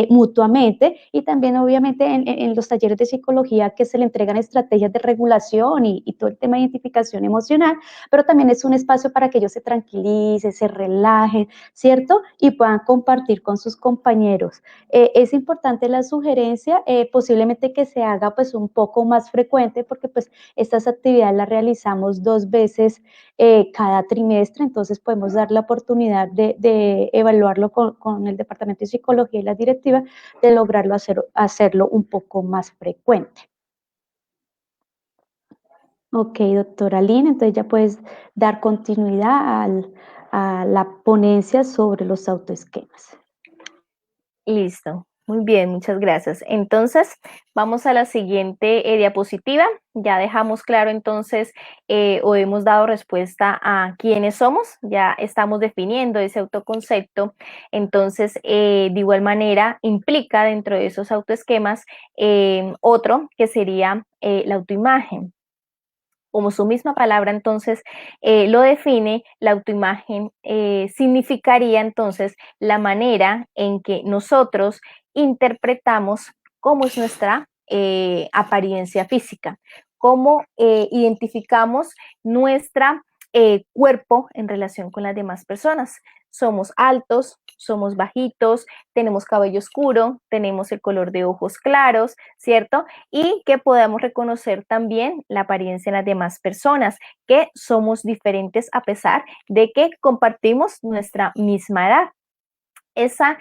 mutuamente y también obviamente en los talleres de psicología que se le entregan estrategias de regulación y todo el tema de identificación emocional, pero también es un espacio para que ellos se tranquilicen, se relajen, ¿cierto? Y puedan compartir con sus compañeros. Es importante la sugerencia, posiblemente que se haga pues un poco más frecuente porque pues estas actividades las realizamos 2 veces cada trimestre, entonces podemos dar la oportunidad de evaluarlo con el Departamento de Psicología y la directiva, de lograrlo hacerlo un poco más frecuente. Ok, doctora Lina, entonces ya puedes dar continuidad a la ponencia sobre los autoesquemas. Listo, muy bien, muchas gracias. Entonces, vamos a la siguiente diapositiva. Ya dejamos claro entonces, o hemos dado respuesta a quiénes somos, ya estamos definiendo ese autoconcepto. Entonces, de igual manera, implica dentro de esos autoesquemas otro que sería la autoimagen. Como su misma palabra entonces lo define, la autoimagen significaría entonces la manera en que nosotros interpretamos cómo es nuestra apariencia física, cómo identificamos nuestra cuerpo en relación con las demás personas. Somos altos, somos bajitos, tenemos cabello oscuro, tenemos el color de ojos claros, ¿cierto? Y que podamos reconocer también la apariencia en las demás personas, que somos diferentes a pesar de que compartimos nuestra misma edad. Esa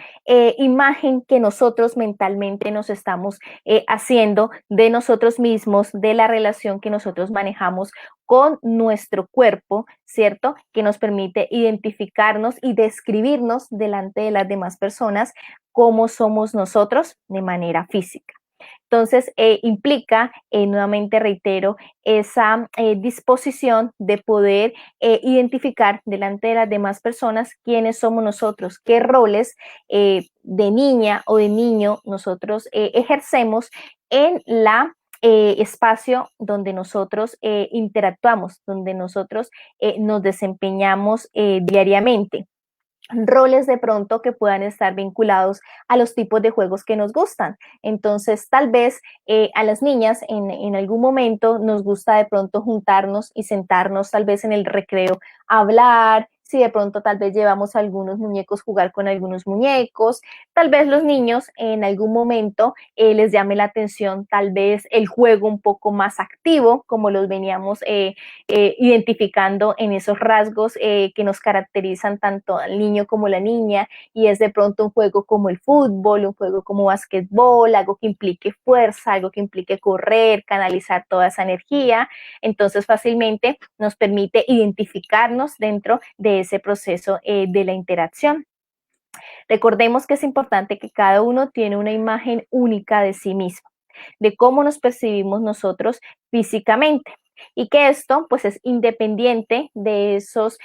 imagen que nosotros mentalmente nos estamos haciendo de nosotros mismos, de la relación que nosotros manejamos con nuestro cuerpo, ¿cierto? Que nos permite identificarnos y describirnos delante de las demás personas cómo somos nosotros de manera física. Entonces, implica, nuevamente reitero, esa disposición de poder identificar delante de las demás personas quiénes somos nosotros, qué roles de niña o de niño nosotros ejercemos en la espacio donde nosotros interactuamos, donde nosotros nos desempeñamos diariamente. Roles de pronto que puedan estar vinculados a los tipos de juegos que nos gustan. Entonces, tal vez a las niñas en algún momento nos gusta de pronto juntarnos y sentarnos tal vez en el recreo a hablar, si de pronto tal vez llevamos a algunos muñecos jugar con algunos muñecos, tal vez los niños en algún momento les llame la atención tal vez el juego un poco más activo, como los veníamos identificando en esos rasgos que nos caracterizan tanto al niño como la niña, y es de pronto un juego como el fútbol, un juego como basquetbol, algo que implique fuerza, algo que implique correr, canalizar toda esa energía. Entonces fácilmente nos permite identificarnos dentro de ese proceso de la interacción. Recordemos que es importante que cada uno tiene una imagen única de sí mismo, de cómo nos percibimos nosotros físicamente, y que esto pues es independiente de esos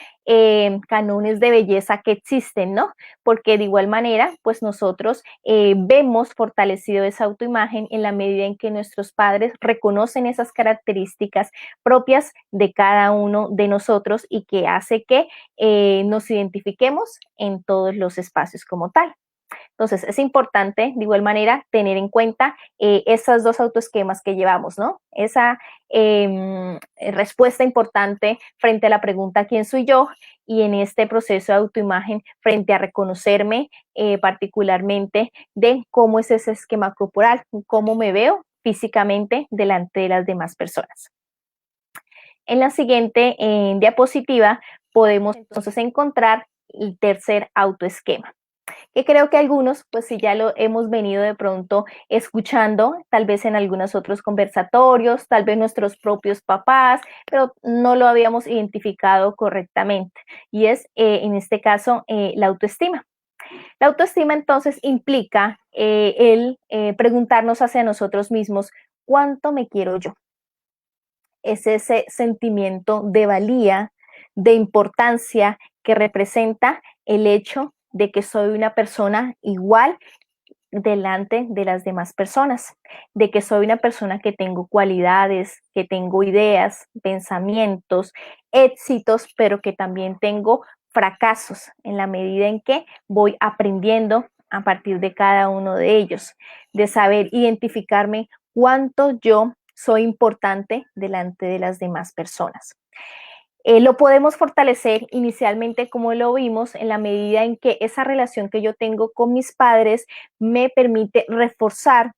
cánones de belleza que existen, ¿no? Porque de igual manera pues nosotros vemos fortalecido esa autoimagen en la medida en que nuestros padres reconocen esas características propias de cada uno de nosotros y que hace que nos identifiquemos en todos los espacios como tal. Entonces, es importante, de igual manera, tener en cuenta esos dos autoesquemas que llevamos, ¿no? Esa respuesta importante frente a la pregunta ¿quién soy yo? Y en este proceso de autoimagen frente a reconocerme particularmente de cómo es ese esquema corporal, cómo me veo físicamente delante de las demás personas. En la siguiente diapositiva podemos entonces encontrar el tercer autoesquema, que creo que algunos, pues sí, ya lo hemos venido de pronto escuchando, tal vez en algunos otros conversatorios, tal vez nuestros propios papás, pero no lo habíamos identificado correctamente. Y es, en este caso, la autoestima. La autoestima entonces implica el preguntarnos hacia nosotros mismos, ¿cuánto me quiero yo? Es ese sentimiento de valía, de importancia que representa el hecho de que soy una persona igual delante de las demás personas, de que soy una persona que tengo cualidades, que tengo ideas, pensamientos, éxitos, pero que también tengo fracasos en la medida en que voy aprendiendo a partir de cada uno de ellos, de saber identificarme cuánto yo soy importante delante de las demás personas. Lo podemos fortalecer inicialmente, como lo vimos, en la medida en que esa relación que yo tengo con mis padres me permite reforzar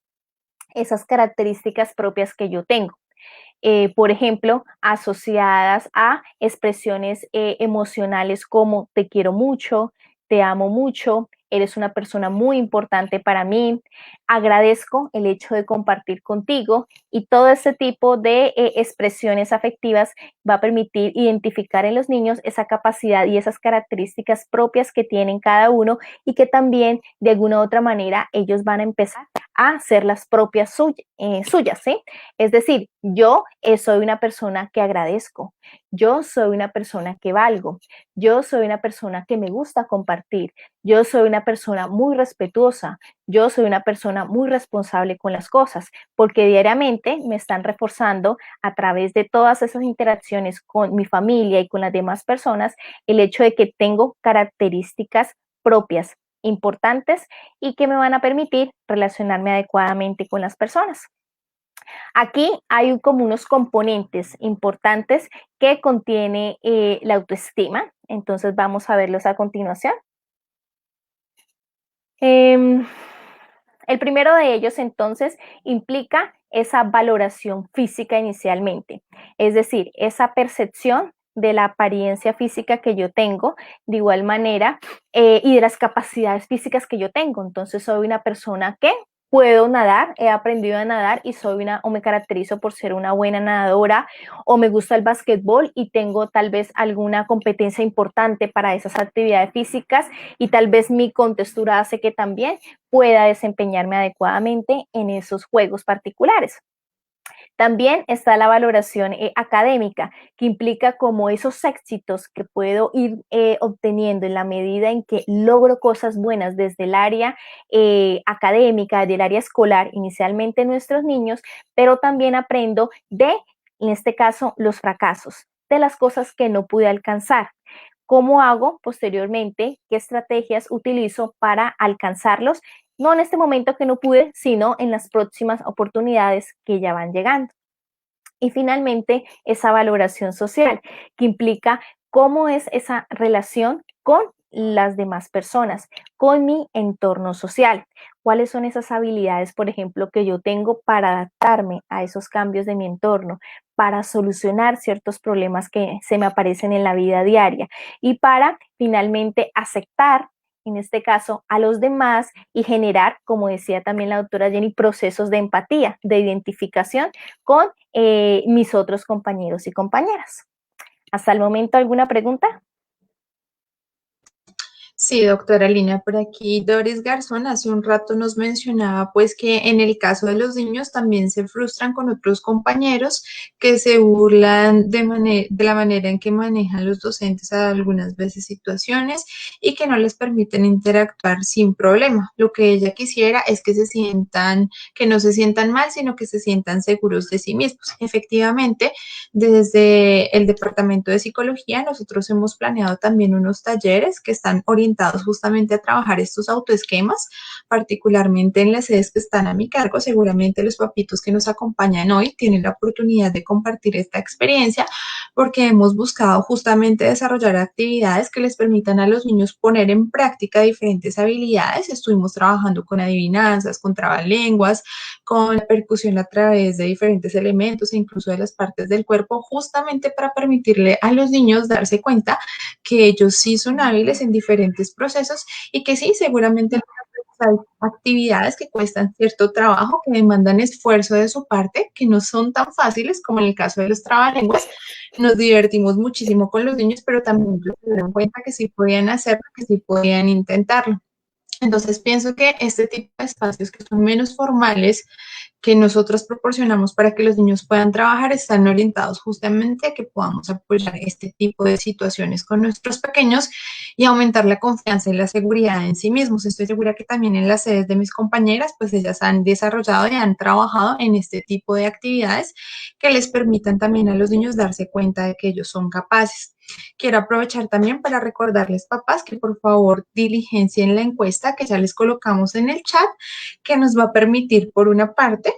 esas características propias que yo tengo. Por ejemplo, asociadas a expresiones emocionales como te quiero mucho, te amo mucho, eres una persona muy importante para mí, agradezco el hecho de compartir contigo, y todo ese tipo de expresiones afectivas va a permitir identificar en los niños esa capacidad y esas características propias que tienen cada uno, y que también de alguna u otra manera ellos van a empezar a ser las propias suyas, ¿sí? Es decir, yo soy una persona que agradezco, yo soy una persona que valgo, yo soy una persona que me gusta compartir, yo soy una persona muy respetuosa, yo soy una persona muy responsable con las cosas, porque diariamente me están reforzando a través de todas esas interacciones con mi familia y con las demás personas el hecho de que tengo características propias importantes y que me van a permitir relacionarme adecuadamente con las personas. Aquí hay como unos componentes importantes que contiene la autoestima, entonces vamos a verlos a continuación. El primero de ellos entonces implica esa valoración física inicialmente, es decir, esa percepción de la apariencia física que yo tengo, de igual manera, y de las capacidades físicas que yo tengo. Entonces soy una persona que puedo nadar, he aprendido a nadar y soy o me caracterizo por ser una buena nadadora, o me gusta el básquetbol y tengo tal vez alguna competencia importante para esas actividades físicas, y tal vez mi contextura hace que también pueda desempeñarme adecuadamente en esos juegos particulares. También está la valoración académica, que implica como esos éxitos que puedo ir obteniendo en la medida en que logro cosas buenas desde el área académica, del área escolar, inicialmente nuestros niños, pero también aprendo de, en este caso, los fracasos, de las cosas que no pude alcanzar. ¿Cómo hago posteriormente? ¿Qué estrategias utilizo para alcanzarlos? No en este momento que no pude, sino en las próximas oportunidades que ya van llegando. Y finalmente, esa valoración social, que implica cómo es esa relación con las demás personas, con mi entorno social. ¿Cuáles son esas habilidades, por ejemplo, que yo tengo para adaptarme a esos cambios de mi entorno, para solucionar ciertos problemas que se me aparecen en la vida diaria y para finalmente aceptar, en este caso, a los demás y generar, como decía también la doctora Jenny, procesos de empatía, de identificación con mis otros compañeros y compañeras? Hasta el momento, ¿alguna pregunta? Sí, doctora Lina, por aquí Doris Garzón hace un rato nos mencionaba pues que en el caso de los niños también se frustran con otros compañeros que se burlan de la manera en que manejan los docentes a algunas veces situaciones y que no les permiten interactuar sin problema. Lo que ella quisiera es que que no se sientan mal, sino que se sientan seguros de sí mismos. Efectivamente, desde el Departamento de Psicología, nosotros hemos planeado también unos talleres que están orientados justamente a trabajar estos autoesquemas, particularmente en las sedes que están a mi cargo. Seguramente los papitos que nos acompañan hoy tienen la oportunidad de compartir esta experiencia porque hemos buscado justamente desarrollar actividades que les permitan a los niños poner en práctica diferentes habilidades. Estuvimos trabajando con adivinanzas, con trabalenguas, con la percusión a través de diferentes elementos e incluso de las partes del cuerpo, justamente para permitirle a los niños darse cuenta que ellos sí son hábiles en diferentes procesos y que sí, seguramente hay actividades que cuestan cierto trabajo, que demandan esfuerzo de su parte, que no son tan fáciles como en el caso de los trabalenguas. Nos divertimos muchísimo con los niños, pero también se dieron cuenta que sí podían hacerlo, que sí podían intentarlo. Entonces pienso que este tipo de espacios que son menos formales, que nosotros proporcionamos para que los niños puedan trabajar, están orientados justamente a que podamos apoyar este tipo de situaciones con nuestros pequeños y aumentar la confianza y la seguridad en sí mismos. Estoy segura que también en las sedes de mis compañeras, pues ellas han desarrollado y han trabajado en este tipo de actividades que les permitan también a los niños darse cuenta de que ellos son capaces. Quiero aprovechar también para recordarles, papás, que por favor diligencien la encuesta que ya les colocamos en el chat, que nos va a permitir, por una parte,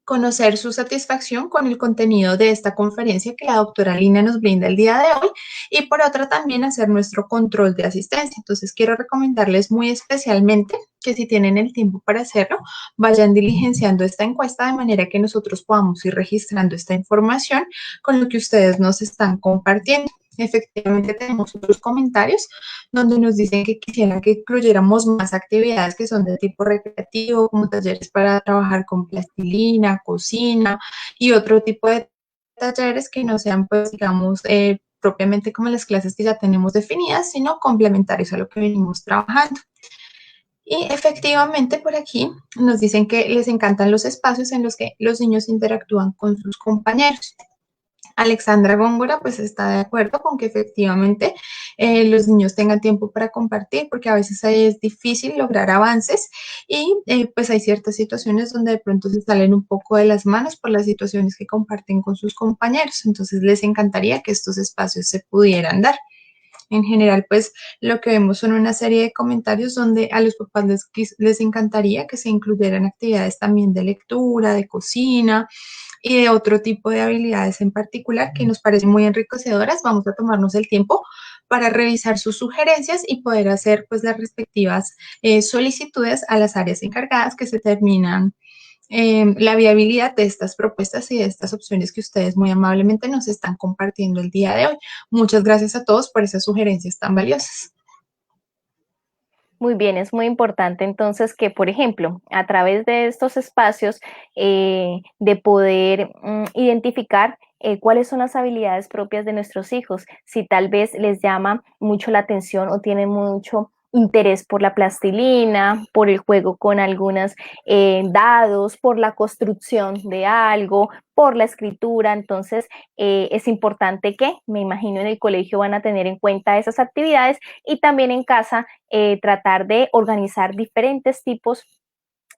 conocer su satisfacción con el contenido de esta conferencia que la doctora Lina nos brinda el día de hoy y por otra también hacer nuestro control de asistencia. Entonces quiero recomendarles muy especialmente que si tienen el tiempo para hacerlo, vayan diligenciando esta encuesta de manera que nosotros podamos ir registrando esta información con lo que ustedes nos están compartiendo. Efectivamente, tenemos otros comentarios donde nos dicen que quisieran que incluyéramos más actividades que son de tipo recreativo, como talleres para trabajar con plastilina, cocina y otro tipo de talleres que no sean, pues, digamos, propiamente como las clases que ya tenemos definidas, sino complementarios a lo que venimos trabajando. Y efectivamente por aquí nos dicen que les encantan los espacios en los que los niños interactúan con sus compañeros. Alexandra Góngora pues está de acuerdo con que efectivamente los niños tengan tiempo para compartir porque a veces ahí es difícil lograr avances y pues hay ciertas situaciones donde de pronto se salen un poco de las manos por las situaciones que comparten con sus compañeros. Entonces les encantaría que estos espacios se pudieran dar. En general, pues lo que vemos son una serie de comentarios donde a los papás les encantaría que se incluyeran actividades también de lectura, de cocina y de otro tipo de habilidades en particular que nos parecen muy enriquecedoras. Vamos a tomarnos el tiempo para revisar sus sugerencias y poder hacer pues las respectivas solicitudes a las áreas encargadas que se terminan la viabilidad de estas propuestas y de estas opciones que ustedes muy amablemente nos están compartiendo el día de hoy. Muchas gracias a todos por esas sugerencias tan valiosas. Muy bien, es muy importante entonces que, por ejemplo, a través de estos espacios de poder identificar cuáles son las habilidades propias de nuestros hijos, si tal vez les llama mucho la atención o tienen mucho interés por la plastilina, por el juego con algunos dados, por la construcción de algo, por la escritura. Entonces, es importante que, me imagino, en el colegio van a tener en cuenta esas actividades y también en casa tratar de organizar diferentes tipos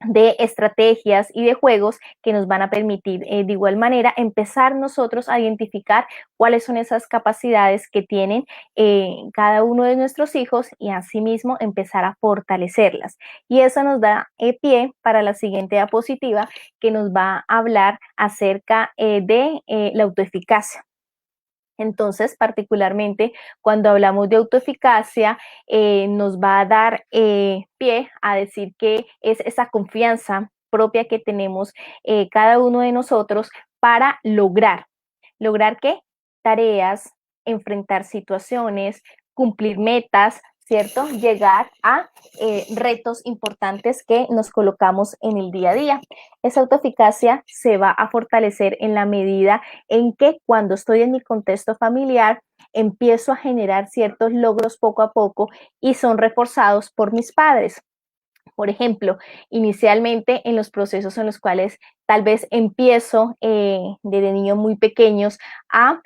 de estrategias y de juegos que nos van a permitir de igual manera empezar nosotros a identificar cuáles son esas capacidades que tienen cada uno de nuestros hijos y asimismo empezar a fortalecerlas. Y eso nos da pie para la siguiente diapositiva que nos va a hablar acerca de la autoeficacia. Entonces, particularmente cuando hablamos de autoeficacia, nos va a dar pie a decir que es esa confianza propia que tenemos cada uno de nosotros para ¿lograr qué? Tareas, enfrentar situaciones, cumplir metas, ¿cierto? Llegar a retos importantes que nos colocamos en el día a día. Esa autoeficacia se va a fortalecer en la medida en que cuando estoy en mi contexto familiar empiezo a generar ciertos logros poco a poco y son reforzados por mis padres. Por ejemplo, inicialmente en los procesos en los cuales tal vez empiezo desde niños muy pequeños a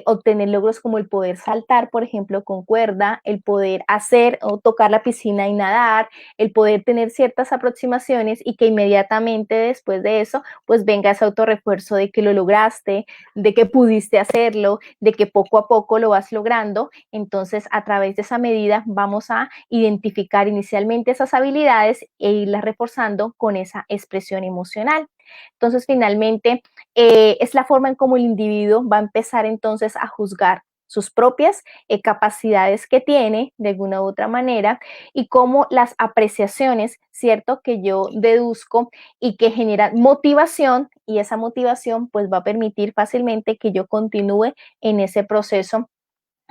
obtener logros como el poder saltar, por ejemplo, con cuerda, el poder hacer o tocar la piscina y nadar, el poder tener ciertas aproximaciones y que inmediatamente después de eso, pues venga ese autorrefuerzo de que lo lograste, de que pudiste hacerlo, de que poco a poco lo vas logrando. Entonces, a través de esa medida vamos a identificar inicialmente esas habilidades e irlas reforzando con esa expresión emocional. Entonces, finalmente, es la forma en cómo el individuo va a empezar entonces a juzgar sus propias capacidades que tiene de alguna u otra manera y cómo las apreciaciones, ¿cierto? Que yo deduzco y que generan motivación y esa motivación pues va a permitir fácilmente que yo continúe en ese proceso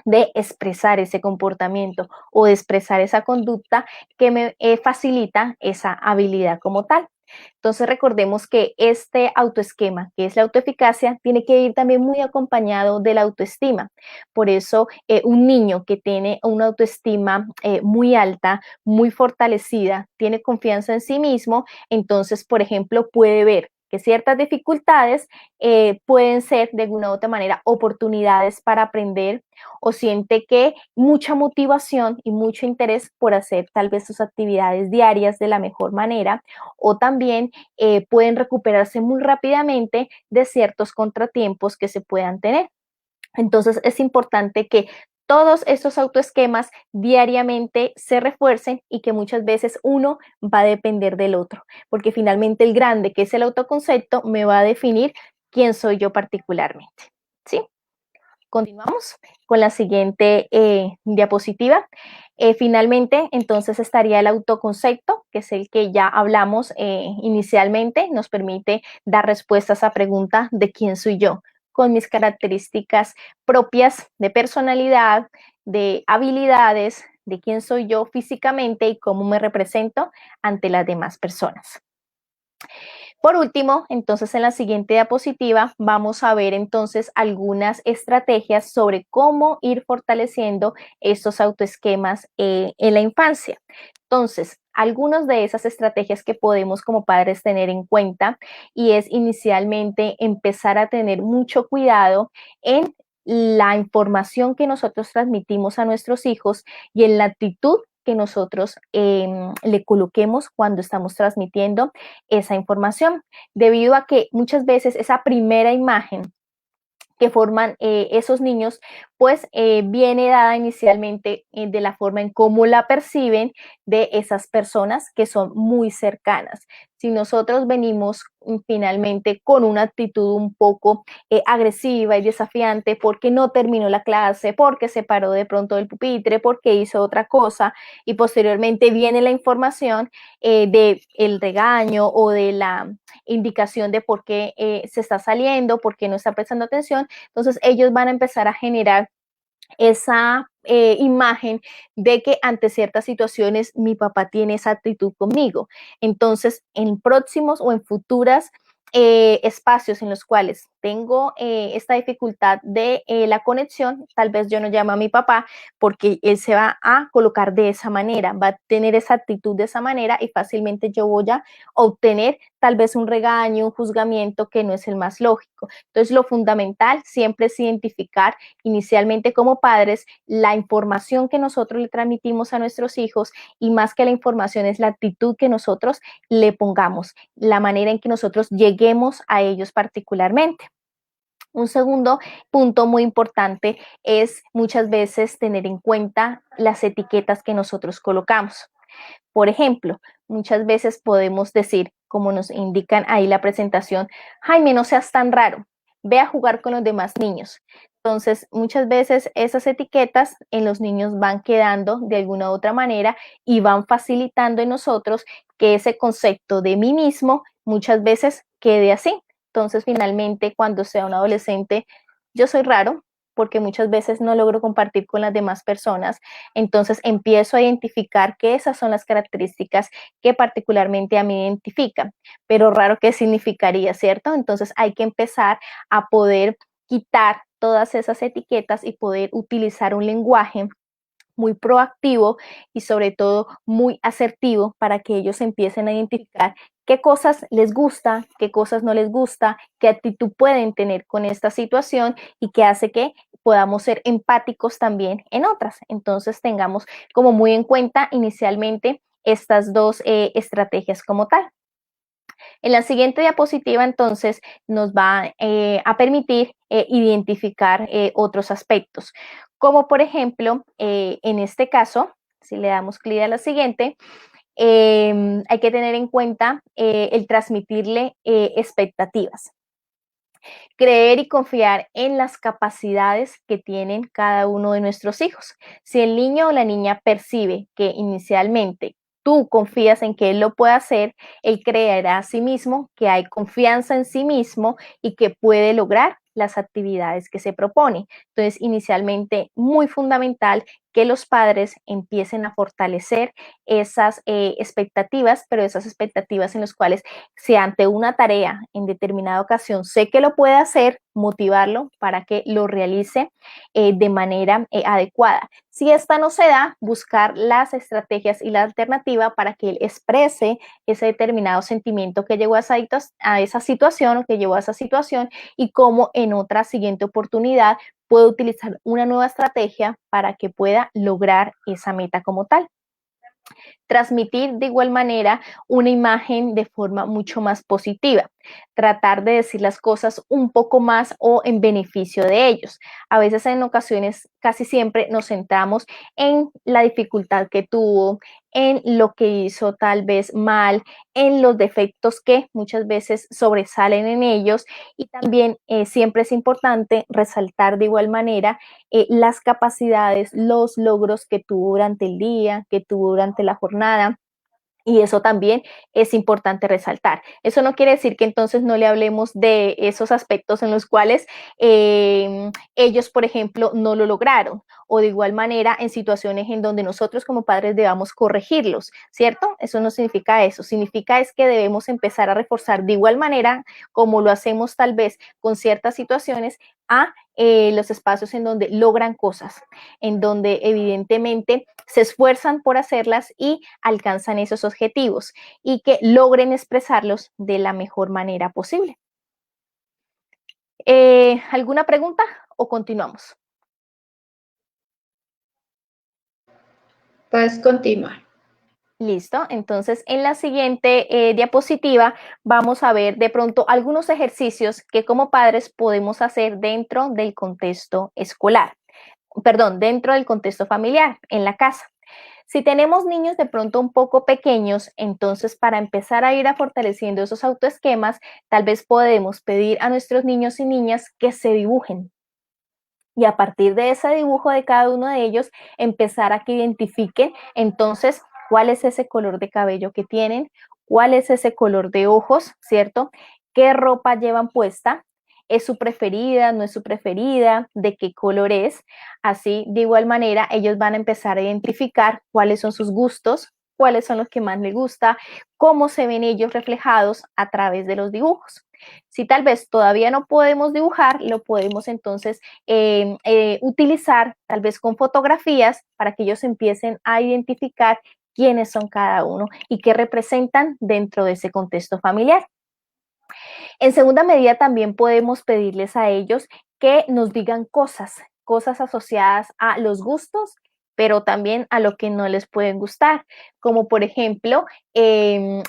de expresar ese comportamiento o de expresar esa conducta que me facilita esa habilidad como tal. Entonces recordemos que este autoesquema, que es la autoeficacia, tiene que ir también muy acompañado de la autoestima. Por eso un niño que tiene una autoestima muy alta, muy fortalecida, tiene confianza en sí mismo, entonces, por ejemplo, puede ver que ciertas dificultades pueden ser de alguna u otra manera oportunidades para aprender o siente que mucha motivación y mucho interés por hacer tal vez sus actividades diarias de la mejor manera o también pueden recuperarse muy rápidamente de ciertos contratiempos que se puedan tener. Entonces es importante que todos estos autoesquemas diariamente se refuercen y que muchas veces uno va a depender del otro, porque finalmente el grande, que es el autoconcepto, me va a definir quién soy yo particularmente. ¿Sí? Continuamos con la siguiente diapositiva. Finalmente, entonces estaría el autoconcepto, que es el que ya hablamos inicialmente, nos permite dar respuestas a preguntas de quién soy yo, con mis características propias de personalidad, de habilidades, de quién soy yo físicamente y cómo me represento ante las demás personas. Por último, entonces en la siguiente diapositiva vamos a ver entonces algunas estrategias sobre cómo ir fortaleciendo estos autoesquemas en la infancia. Entonces, algunas de esas estrategias que podemos como padres tener en cuenta y es inicialmente empezar a tener mucho cuidado en la información que nosotros transmitimos a nuestros hijos y en la actitud que nosotros le coloquemos cuando estamos transmitiendo esa información, debido a que muchas veces esa primera imagen que forman esos niños, pues viene dada inicialmente de la forma en cómo la perciben de esas personas que son muy cercanas. Si nosotros venimos finalmente con una actitud un poco agresiva y desafiante porque no terminó la clase, porque se paró de pronto del pupitre, porque hizo otra cosa y posteriormente viene la información del regaño o de la indicación de por qué se está saliendo, por qué no está prestando atención, entonces ellos van a empezar a generar esa imagen de que ante ciertas situaciones mi papá tiene esa actitud conmigo. Entonces, en próximos o en futuras espacios en los cuales tengo esta dificultad de la conexión, tal vez yo no llamo a mi papá porque él se va a colocar de esa manera, va a tener esa actitud de esa manera y fácilmente yo voy a obtener tal vez un regaño, un juzgamiento que no es el más lógico. Entonces, lo fundamental siempre es identificar inicialmente como padres la información que nosotros le transmitimos a nuestros hijos y más que la información es la actitud que nosotros le pongamos, la manera en que nosotros lleguemos a ellos particularmente. Un segundo punto muy importante es muchas veces tener en cuenta las etiquetas que nosotros colocamos. Por ejemplo, muchas veces podemos decir, como nos indican ahí la presentación, Jaime, no seas tan raro, ve a jugar con los demás niños. Entonces, muchas veces esas etiquetas en los niños van quedando de alguna u otra manera y van facilitando en nosotros que ese concepto de mí mismo muchas veces quede así. Entonces, finalmente, cuando sea un adolescente, yo soy raro porque muchas veces no logro compartir con las demás personas. Entonces, empiezo a identificar que esas son las características que particularmente a mí me identifican. Pero raro, ¿qué significaría, cierto? Entonces, hay que empezar a poder quitar todas esas etiquetas y poder utilizar un lenguaje muy proactivo y sobre todo muy asertivo para que ellos empiecen a identificar qué cosas les gusta, qué cosas no les gusta, qué actitud pueden tener con esta situación y qué hace que podamos ser empáticos también en otras. Entonces tengamos como muy en cuenta inicialmente estas dos estrategias como tal. En la siguiente diapositiva, entonces, nos va a permitir identificar otros aspectos, como por ejemplo, en este caso, si le damos clic a la siguiente, hay que tener en cuenta el transmitirle expectativas. Creer y confiar en las capacidades que tienen cada uno de nuestros hijos. Si el niño o la niña percibe que inicialmente tú confías en que él lo pueda hacer, él creerá a sí mismo que hay confianza en sí mismo y que puede lograr las actividades que se propone. Entonces, inicialmente, muy fundamental que los padres empiecen a fortalecer esas expectativas, pero esas expectativas en las cuales si ante una tarea en determinada ocasión sé que lo puede hacer, motivarlo para que lo realice de manera adecuada. Si esta no se da, buscar las estrategias y la alternativa para que él exprese ese determinado sentimiento que llevó a esa situación o que llevó a esa situación y cómo en otra siguiente oportunidad puede utilizar una nueva estrategia para que pueda lograr esa meta como tal. Transmitir de igual manera una imagen de forma mucho más positiva, tratar de decir las cosas un poco más o en beneficio de ellos. A veces en ocasiones, casi siempre nos centramos en la dificultad que tuvo, en lo que hizo tal vez mal, en los defectos que muchas veces sobresalen en ellos y también siempre es importante resaltar de igual manera las capacidades, los logros que tuvo durante el día, que tuvo durante la jornada. Y eso también es importante resaltar. Eso no quiere decir que entonces no le hablemos de esos aspectos en los cuales ellos, por ejemplo, no lo lograron o de igual manera en situaciones en donde nosotros como padres debamos corregirlos, ¿cierto? Eso no significa eso. Significa es que debemos empezar a reforzar de igual manera como lo hacemos tal vez con ciertas situaciones a los espacios en donde logran cosas, en donde evidentemente se esfuerzan por hacerlas y alcanzan esos objetivos y que logren expresarlos de la mejor manera posible. ¿Alguna pregunta o continuamos? Puedes continuar. Listo, entonces en la siguiente diapositiva vamos a ver de pronto algunos ejercicios que como padres podemos hacer dentro del contexto escolar, perdón, dentro del contexto familiar, en la casa. Si tenemos niños de pronto un poco pequeños, entonces para empezar a ir a fortaleciendo esos autoesquemas, tal vez podemos pedir a nuestros niños y niñas que se dibujen. Y a partir de ese dibujo de cada uno de ellos, empezar a que identifiquen entonces cuál es ese color de cabello que tienen, cuál es ese color de ojos, ¿cierto? ¿Qué ropa llevan puesta? ¿Es su preferida? ¿No es su preferida? ¿De qué color es? Así, de igual manera, ellos van a empezar a identificar cuáles son sus gustos, cuáles son los que más les gusta, cómo se ven ellos reflejados a través de los dibujos. Si tal vez todavía no podemos dibujar, lo podemos entonces utilizar tal vez con fotografías para que ellos empiecen a identificar quiénes son cada uno y qué representan dentro de ese contexto familiar. En segunda medida, también podemos pedirles a ellos que nos digan cosas asociadas a los gustos, pero también a lo que no les pueden gustar, como por ejemplo el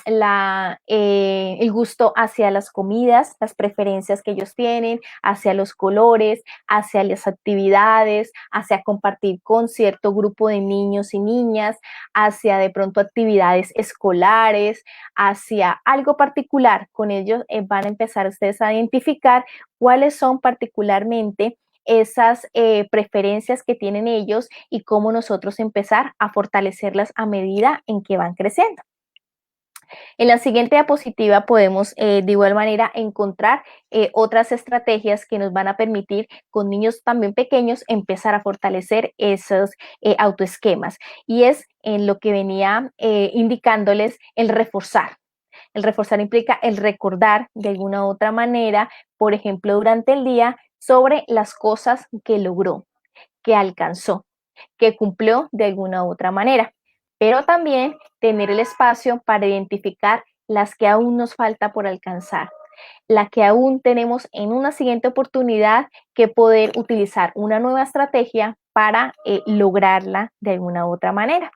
gusto hacia las comidas, las preferencias que ellos tienen, hacia los colores, hacia las actividades, hacia compartir con cierto grupo de niños y niñas, hacia de pronto actividades escolares, hacia algo particular. Con ellos van a empezar ustedes a identificar cuáles son particularmente esas preferencias que tienen ellos y cómo nosotros empezar a fortalecerlas a medida en que van creciendo. En la siguiente diapositiva podemos de igual manera encontrar otras estrategias que nos van a permitir con niños también pequeños empezar a fortalecer esos autoesquemas, y es en lo que venía indicándoles el reforzar. El reforzar implica el recordar de alguna u otra manera, por ejemplo, durante el día, sobre las cosas que logró, que alcanzó, que cumplió de alguna u otra manera, pero también tener el espacio para identificar las que aún nos falta por alcanzar, la que aún tenemos en una siguiente oportunidad que poder utilizar una nueva estrategia para lograrla de alguna u otra manera.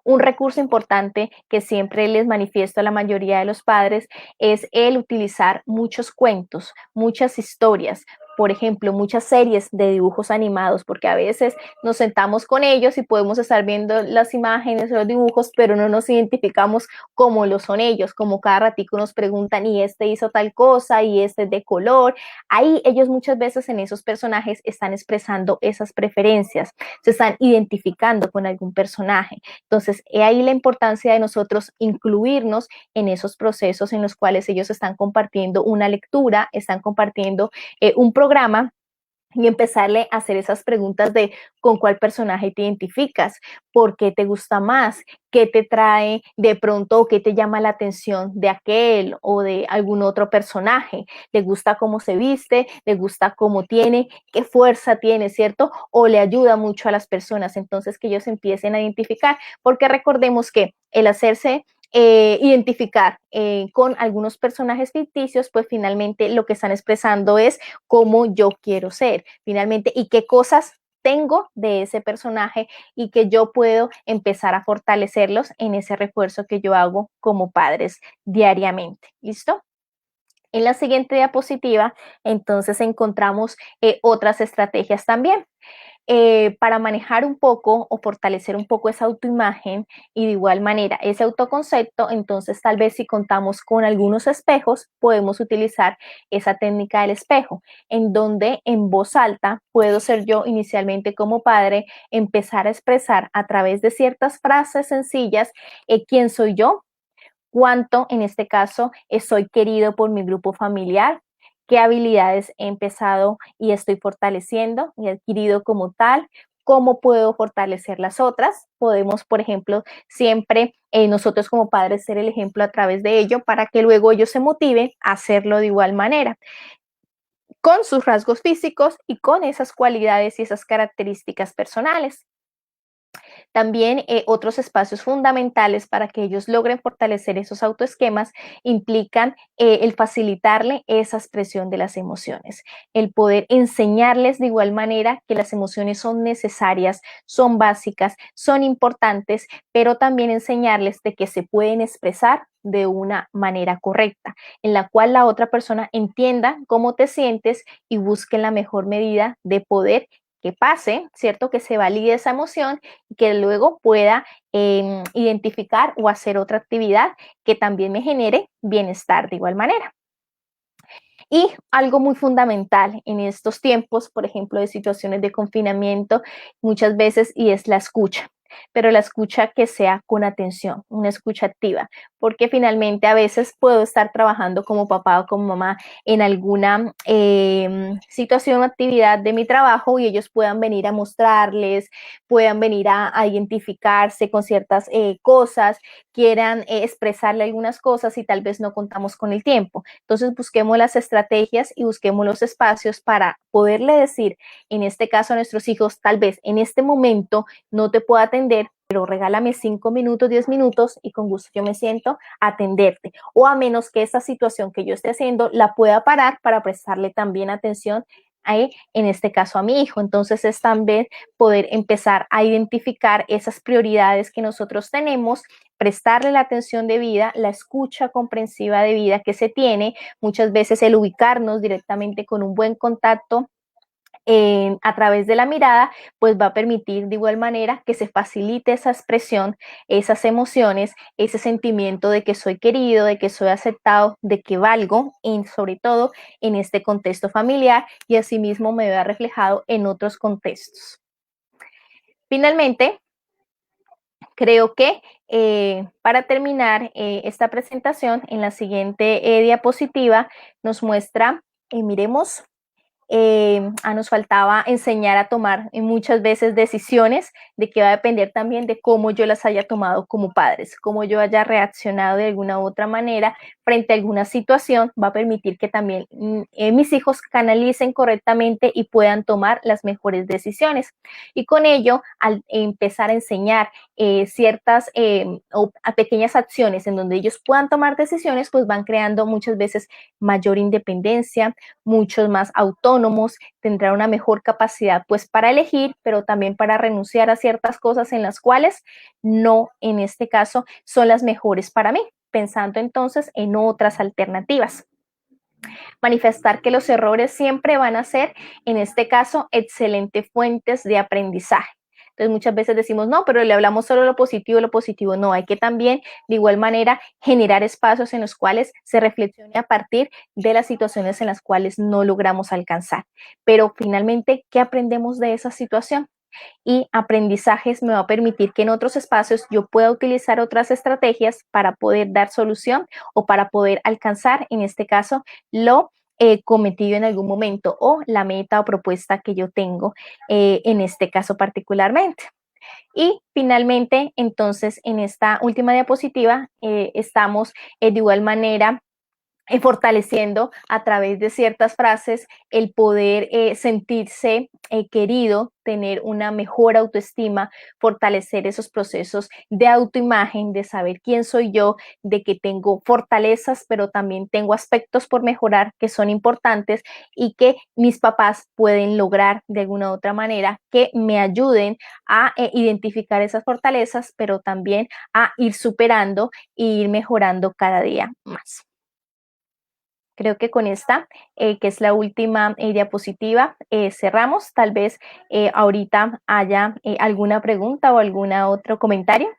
Un recurso importante que siempre les manifiesto a la mayoría de los padres es el utilizar muchos cuentos, muchas historias, por ejemplo, muchas series de dibujos animados, porque a veces nos sentamos con ellos y podemos estar viendo las imágenes o los dibujos, pero no nos identificamos cómo lo son ellos, como cada ratico nos preguntan, y este hizo tal cosa, y este es de color. Ahí ellos muchas veces en esos personajes están expresando esas preferencias, se están identificando con algún personaje. Entonces, he ahí la importancia de nosotros incluirnos en esos procesos en los cuales ellos están compartiendo una lectura, están compartiendo un programa, y empezarle a hacer esas preguntas de con cuál personaje te identificas, por qué te gusta más, qué te trae de pronto o qué te llama la atención de aquel o de algún otro personaje. ¿Le gusta cómo se viste? ¿Le gusta cómo tiene? ¿Qué fuerza tiene, cierto? ¿O le ayuda mucho a las personas? Entonces, que ellos empiecen a identificar, porque recordemos que el hacerse identificar con algunos personajes ficticios, pues finalmente lo que están expresando es cómo yo quiero ser, finalmente, y qué cosas tengo de ese personaje y que yo puedo empezar a fortalecerlos en ese refuerzo que yo hago como padres diariamente. ¿Listo? En la siguiente diapositiva, entonces encontramos otras estrategias también. Para manejar un poco o fortalecer un poco esa autoimagen y de igual manera ese autoconcepto, entonces tal vez si contamos con algunos espejos, podemos utilizar esa técnica del espejo, en donde en voz alta puedo ser yo inicialmente como padre, empezar a expresar a través de ciertas frases sencillas quién soy yo, cuánto en este caso soy querido por mi grupo familiar, qué habilidades he empezado y estoy fortaleciendo y adquirido como tal, cómo puedo fortalecer las otras. Podemos, por ejemplo, siempre nosotros como padres ser el ejemplo a través de ello para que luego ellos se motiven a hacerlo de igual manera, con sus rasgos físicos y con esas cualidades y esas características personales. También otros espacios fundamentales para que ellos logren fortalecer esos autoesquemas implican el facilitarle esa expresión de las emociones, el poder enseñarles de igual manera que las emociones son necesarias, son básicas, son importantes, pero también enseñarles de que se pueden expresar de una manera correcta, en la cual la otra persona entienda cómo te sientes y busque la mejor medida de poder que pase, ¿cierto? Que se valide esa emoción y que luego pueda identificar o hacer otra actividad que también me genere bienestar de igual manera. Y algo muy fundamental en estos tiempos, por ejemplo, de situaciones de confinamiento, muchas veces, y es la escucha, pero la escucha que sea con atención, una escucha activa, porque finalmente a veces puedo estar trabajando como papá o como mamá en alguna situación o actividad de mi trabajo y ellos puedan venir a mostrarles, puedan venir a identificarse con ciertas cosas, quieran expresarle algunas cosas y tal vez no contamos con el tiempo. Entonces busquemos las estrategias y busquemos los espacios para poderle decir, en este caso a nuestros hijos, tal vez en este momento no te puedo atender, pero regálame 5 minutos, 10 minutos y con gusto yo me siento a atenderte. O a menos que esta situación que yo esté haciendo la pueda parar para prestarle también atención en este caso a mi hijo. Entonces es también poder empezar a identificar esas prioridades que nosotros tenemos, prestarle la atención debida, la escucha comprensiva debida que se tiene, muchas veces el ubicarnos directamente con un buen contacto a través de la mirada, pues va a permitir de igual manera que se facilite esa expresión, esas emociones, ese sentimiento de que soy querido, de que soy aceptado, de que valgo, y sobre todo en este contexto familiar, y asimismo me vea reflejado en otros contextos. Finalmente, creo que para terminar esta presentación, en la siguiente diapositiva nos muestra, miremos, nos faltaba enseñar a tomar muchas veces decisiones, de que va a depender también de cómo yo las haya tomado como padres, cómo yo haya reaccionado de alguna u otra manera frente a alguna situación, va a permitir que también mis hijos canalicen correctamente y puedan tomar las mejores decisiones. Y con ello, al empezar a enseñar ciertas o a pequeñas acciones en donde ellos puedan tomar decisiones, pues van creando muchas veces mayor independencia, muchos más autónomos, tendrán una mejor capacidad pues para elegir, pero también para renunciar a ciertas cosas en las cuales no, en este caso, son las mejores para mí, pensando entonces en otras alternativas. Manifestar que los errores siempre van a ser, en este caso, excelentes fuentes de aprendizaje. Entonces muchas veces decimos, no, pero le hablamos solo lo positivo no, hay que también de igual manera generar espacios en los cuales se reflexione a partir de las situaciones en las cuales no logramos alcanzar. Pero finalmente, ¿qué aprendemos de esa situación? Y aprendizajes me va a permitir que en otros espacios yo pueda utilizar otras estrategias para poder dar solución o para poder alcanzar, en este caso, lo cometido en algún momento o la meta o propuesta que yo tengo en este caso particularmente. Y finalmente, entonces, en esta última diapositiva estamos de igual manera fortaleciendo a través de ciertas frases el poder sentirse querido, tener una mejor autoestima, fortalecer esos procesos de autoimagen, de saber quién soy yo, de que tengo fortalezas, pero también tengo aspectos por mejorar que son importantes y que mis papás pueden lograr de alguna u otra manera que me ayuden a identificar esas fortalezas, pero también a ir superando e ir mejorando cada día más. Creo que con esta, que es la última diapositiva, cerramos. Tal vez ahorita haya alguna pregunta o algún otro comentario.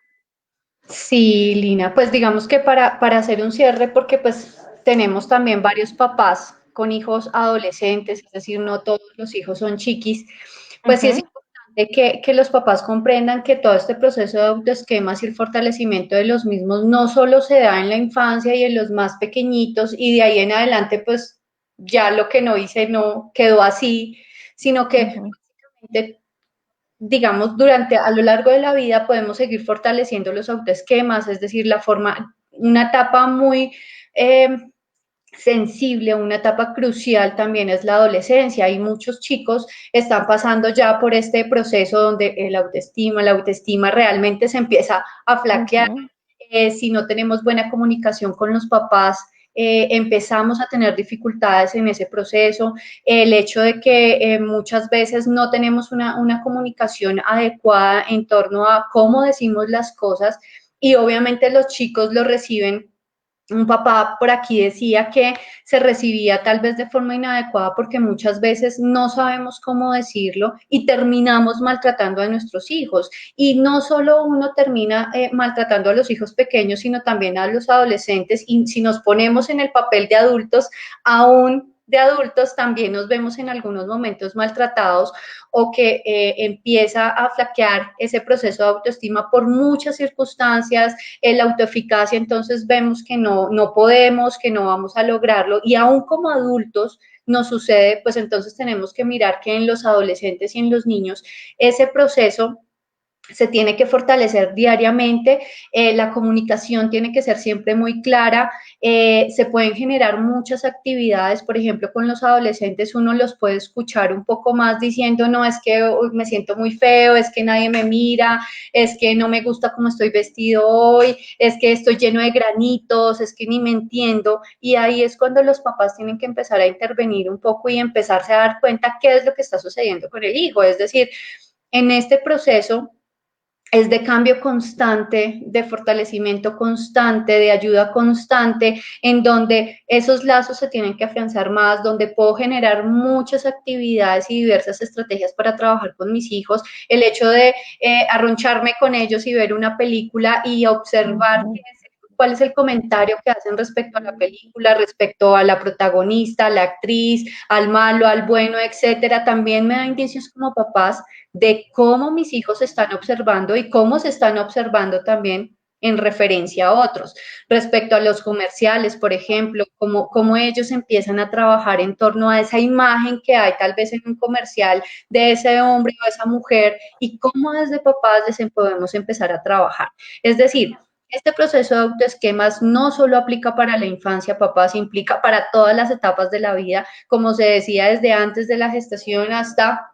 Sí, Lina, pues digamos que para hacer un cierre, porque pues tenemos también varios papás con hijos adolescentes, es decir, no todos los hijos son chiquis, pues sí es importante que los papás comprendan que todo este proceso de autoesquemas y el fortalecimiento de los mismos no solo se da en la infancia y en los más pequeñitos y de ahí en adelante pues ya lo que no hice no quedó así, sino que digamos, a lo largo de la vida podemos seguir fortaleciendo los autoesquemas, es decir, una etapa muy sensible, una etapa crucial también es la adolescencia y muchos chicos están pasando ya por este proceso donde la autoestima realmente se empieza a flaquear. Si no tenemos buena comunicación con los papás, empezamos a tener dificultades en ese proceso, el hecho de que muchas veces no tenemos una comunicación adecuada en torno a cómo decimos las cosas y obviamente los chicos lo reciben. Un papá por aquí decía que se recibía tal vez de forma inadecuada porque muchas veces no sabemos cómo decirlo y terminamos maltratando a nuestros hijos. Y no solo uno termina maltratando a los hijos pequeños, sino también a los adolescentes. Y si nos ponemos en el papel de adultos, aún de adultos también nos vemos en algunos momentos maltratados o que empieza a flaquear ese proceso de autoestima por muchas circunstancias, la autoeficacia, entonces vemos que no podemos, que no vamos a lograrlo y aún como adultos nos sucede, pues entonces tenemos que mirar que en los adolescentes y en los niños ese proceso se tiene que fortalecer diariamente, la comunicación tiene que ser siempre muy clara, se pueden generar muchas actividades, por ejemplo, con los adolescentes uno los puede escuchar un poco más diciendo, no, es que me siento muy feo, es que nadie me mira, es que no me gusta cómo estoy vestido hoy, es que estoy lleno de granitos, es que ni me entiendo, y ahí es cuando los papás tienen que empezar a intervenir un poco y empezarse a dar cuenta qué es lo que está sucediendo con el hijo, es decir, en este proceso es de cambio constante, de fortalecimiento constante, de ayuda constante, en donde esos lazos se tienen que afianzar más, donde puedo generar muchas actividades y diversas estrategias para trabajar con mis hijos. El hecho de arroncharme con ellos y ver una película y observar cuál es el comentario que hacen respecto a la película, respecto a la protagonista, a la actriz, al malo, al bueno, etcétera. También me da indicios como papás de cómo mis hijos están observando y cómo se están observando también en referencia a otros. Respecto a los comerciales, por ejemplo, cómo ellos empiezan a trabajar en torno a esa imagen que hay tal vez en un comercial de ese hombre o esa mujer y cómo desde papás podemos empezar a trabajar. Es decir, este proceso de autoesquemas no solo aplica para la infancia, papás, implica para todas las etapas de la vida, como se decía, desde antes de la gestación hasta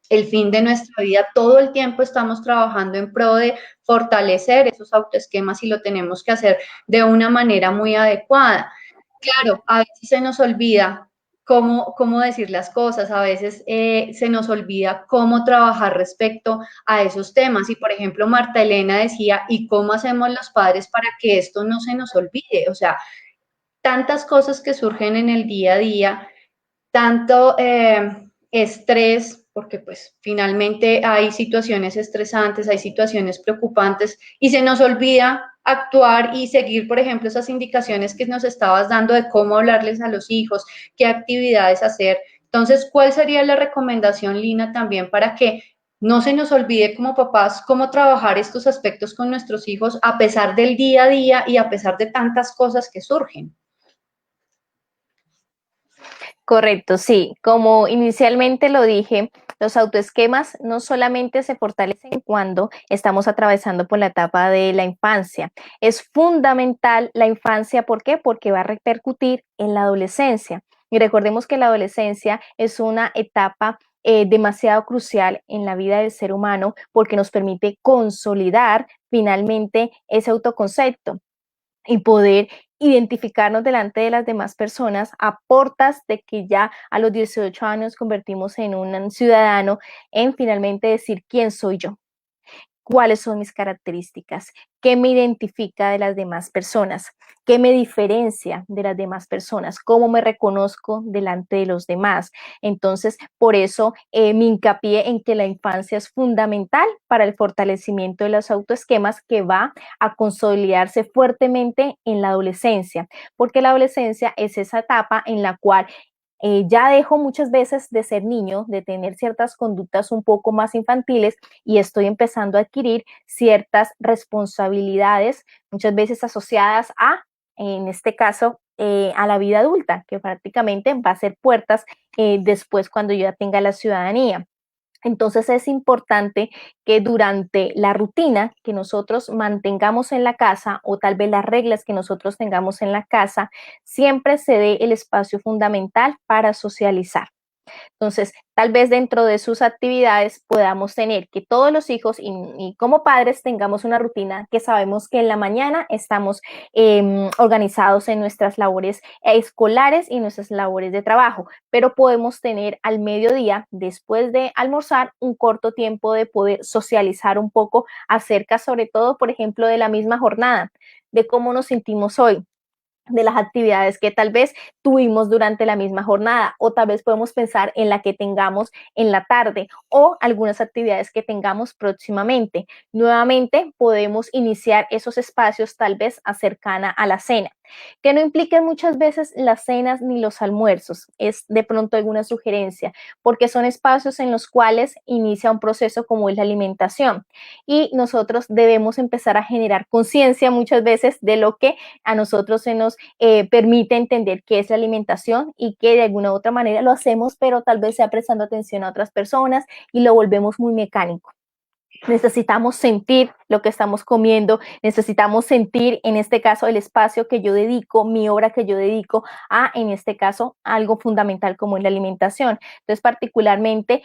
el fin de nuestra vida. Todo el tiempo estamos trabajando en pro de fortalecer esos autoesquemas y lo tenemos que hacer de una manera muy adecuada. Claro, a veces se nos olvida cómo decir las cosas, a veces se nos olvida cómo trabajar respecto a esos temas. Y por ejemplo, Marta Elena decía, ¿y cómo hacemos los padres para que esto no se nos olvide? O sea, tantas cosas que surgen en el día a día, tanto estrés, porque pues finalmente hay situaciones estresantes, hay situaciones preocupantes y se nos olvida actuar y seguir, por ejemplo, esas indicaciones que nos estabas dando de cómo hablarles a los hijos, qué actividades hacer. Entonces, ¿cuál sería la recomendación, Lina, también para que no se nos olvide como papás cómo trabajar estos aspectos con nuestros hijos a pesar del día a día y a pesar de tantas cosas que surgen? Correcto, sí. Como inicialmente lo dije, los autoesquemas no solamente se fortalecen cuando estamos atravesando por la etapa de la infancia. Es fundamental la infancia, ¿por qué? Porque va a repercutir en la adolescencia. Y recordemos que la adolescencia es una etapa demasiado crucial en la vida del ser humano porque nos permite consolidar finalmente ese autoconcepto y poder identificarnos delante de las demás personas a portas de que ya a los 18 años convertimos en un ciudadano, en finalmente decir quién soy yo, cuáles son mis características, qué me identifica de las demás personas, qué me diferencia de las demás personas, cómo me reconozco delante de los demás. Entonces, por eso mi hincapié en que la infancia es fundamental para el fortalecimiento de los autoesquemas que va a consolidarse fuertemente en la adolescencia, porque la adolescencia es esa etapa en la cual ya dejo muchas veces de ser niño, de tener ciertas conductas un poco más infantiles y estoy empezando a adquirir ciertas responsabilidades, muchas veces asociadas a, en este caso, a la vida adulta, que prácticamente va a ser puertas después cuando yo ya tenga la ciudadanía. Entonces es importante que durante la rutina que nosotros mantengamos en la casa o tal vez las reglas que nosotros tengamos en la casa, siempre se dé el espacio fundamental para socializar. Entonces, tal vez dentro de sus actividades podamos tener que todos los hijos y como padres tengamos una rutina que sabemos que en la mañana estamos organizados en nuestras labores escolares y nuestras labores de trabajo, pero podemos tener al mediodía, después de almorzar, un corto tiempo de poder socializar un poco acerca, sobre todo, por ejemplo, de la misma jornada, de cómo nos sentimos hoy, de las actividades que tal vez tuvimos durante la misma jornada o tal vez podemos pensar en la que tengamos en la tarde o algunas actividades que tengamos próximamente. Nuevamente podemos iniciar esos espacios tal vez cercana a la cena, que no impliquen muchas veces las cenas ni los almuerzos, es de pronto alguna sugerencia, porque son espacios en los cuales inicia un proceso como es la alimentación y nosotros debemos empezar a generar conciencia muchas veces de lo que a nosotros se nos permite entender qué es la alimentación y que de alguna u otra manera lo hacemos, pero tal vez sea prestando atención a otras personas y lo volvemos muy mecánico. Necesitamos sentir lo que estamos comiendo, necesitamos sentir, en este caso, el espacio que yo dedico, mi hora que yo dedico a, en este caso, algo fundamental como es la alimentación. Entonces, particularmente,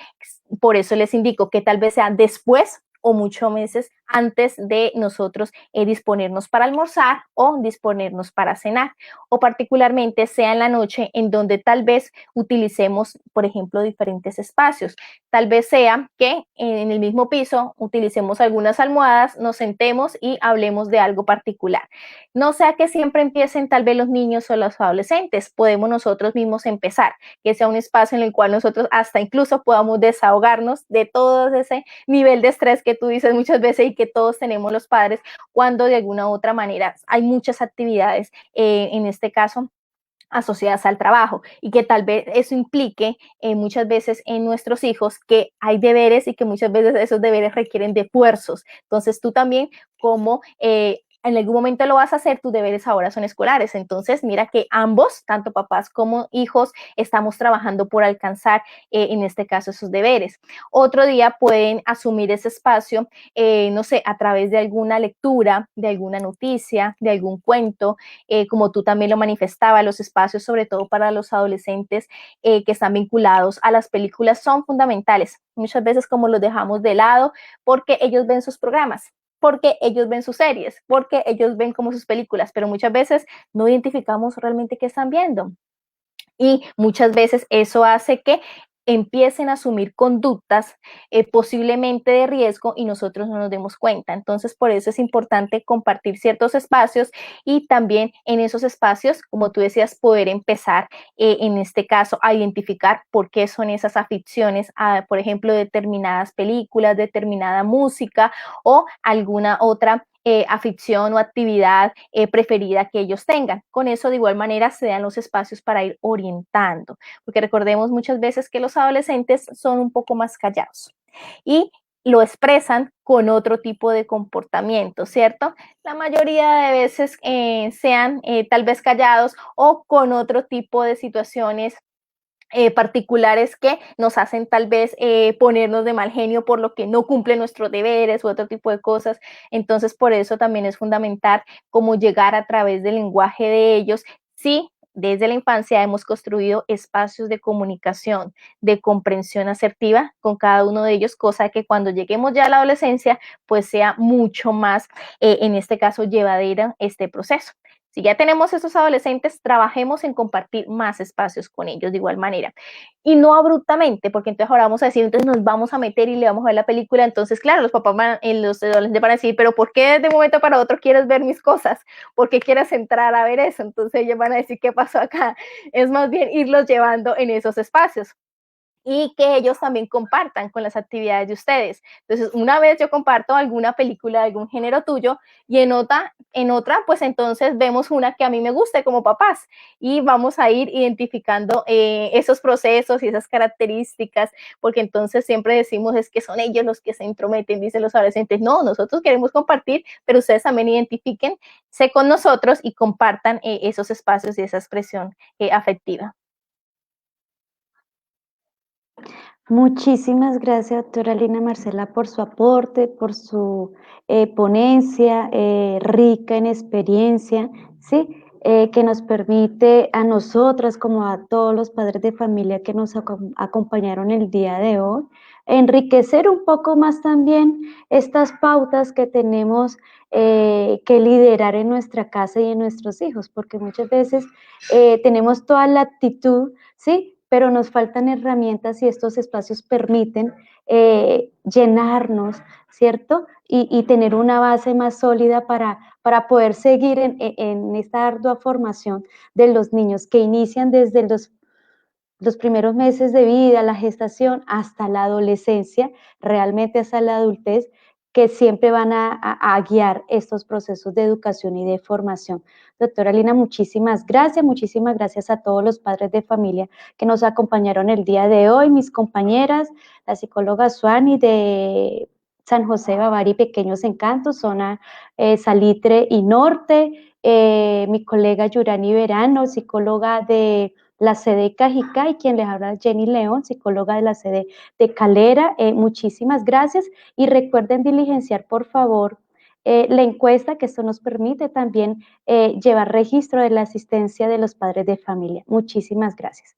por eso les indico que tal vez sea después o muchos meses antes de nosotros disponernos para almorzar o disponernos para cenar, o particularmente sea en la noche en donde tal vez utilicemos, por ejemplo, diferentes espacios. Tal vez sea que en el mismo piso utilicemos algunas almohadas, nos sentemos y hablemos de algo particular. No sea que siempre empiecen tal vez los niños o los adolescentes, podemos nosotros mismos empezar, que sea un espacio en el cual nosotros hasta incluso podamos desahogarnos de todo ese nivel de estrés que tú dices muchas veces y que todos tenemos los padres, cuando de alguna u otra manera hay muchas actividades, en este caso, asociadas al trabajo, y que tal vez eso implique muchas veces en nuestros hijos que hay deberes y que muchas veces esos deberes requieren de esfuerzos. Entonces tú también como en algún momento lo vas a hacer, tus deberes ahora son escolares. Entonces, mira que ambos, tanto papás como hijos, estamos trabajando por alcanzar, en este caso, esos deberes. Otro día pueden asumir ese espacio, no sé, a través de alguna lectura, de alguna noticia, de algún cuento, como tú también lo manifestabas, los espacios, sobre todo para los adolescentes que están vinculados a las películas, son fundamentales. Muchas veces como los dejamos de lado porque ellos ven sus programas, porque ellos ven sus series, porque ellos ven como sus películas, pero muchas veces no identificamos realmente qué están viendo. Y muchas veces eso hace que empiecen a asumir conductas posiblemente de riesgo y nosotros no nos demos cuenta. Entonces, por eso es importante compartir ciertos espacios y también en esos espacios, como tú decías, poder empezar, en este caso, a identificar por qué son esas aficiones a, por ejemplo, determinadas películas, determinada música o alguna otra afición o actividad preferida que ellos tengan. Con eso, de igual manera, se dan los espacios para ir orientando, porque recordemos muchas veces que los adolescentes son un poco más callados y lo expresan con otro tipo de comportamiento, ¿cierto? La mayoría de veces sean tal vez callados o con otro tipo de situaciones particulares que nos hacen tal vez ponernos de mal genio por lo que no cumplen nuestros deberes u otro tipo de cosas. Entonces, por eso también es fundamental cómo llegar a través del lenguaje de ellos. Sí, desde la infancia hemos construido espacios de comunicación, de comprensión asertiva con cada uno de ellos, cosa que cuando lleguemos ya a la adolescencia, pues sea mucho más, en este caso, llevadera este proceso. Si ya tenemos esos adolescentes, trabajemos en compartir más espacios con ellos de igual manera. Y no abruptamente, porque entonces ahora vamos a decir, entonces nos vamos a meter y le vamos a ver la película. Entonces, claro, los papás van, los adolescentes van a decir, pero ¿por qué de un momento para otro quieres ver mis cosas? ¿Por qué quieres entrar a ver eso? Entonces ellos van a decir, ¿qué pasó acá? Es más bien irlos llevando en esos espacios y que ellos también compartan con las actividades de ustedes. Entonces, una vez yo comparto alguna película de algún género tuyo y en otra, pues entonces vemos una que a mí me guste como papás y vamos a ir identificando esos procesos y esas características, porque entonces siempre decimos es que son ellos los que se entrometen, dicen los adolescentes. No, nosotros queremos compartir, pero ustedes también identifíquense con nosotros y compartan esos espacios y esa expresión afectiva. Muchísimas gracias, doctora Lina Marcela, por su aporte, por su ponencia rica en experiencia, ¿sí? Que nos permite a nosotras, como a todos los padres de familia que nos acompañaron el día de hoy, enriquecer un poco más también estas pautas que tenemos que liderar en nuestra casa y en nuestros hijos, porque muchas veces tenemos toda la actitud, ¿sí? Pero nos faltan herramientas y estos espacios permiten llenarnos, ¿cierto? Y tener una base más sólida para poder seguir en esta ardua formación de los niños que inician desde los primeros meses de vida, la gestación, hasta la adolescencia, realmente hasta la adultez, que siempre van a guiar estos procesos de educación y de formación. Doctora Lina, muchísimas gracias a todos los padres de familia que nos acompañaron el día de hoy, mis compañeras, la psicóloga Suani de San José Bavari, Pequeños Encantos, zona Salitre y Norte, mi colega Yurani Verano, psicóloga de la sede de Cajicá, y quien les habla Jenny León, psicóloga de la sede de Calera. Muchísimas gracias y recuerden diligenciar, por favor, la encuesta, que esto nos permite también llevar registro de la asistencia de los padres de familia. Muchísimas gracias.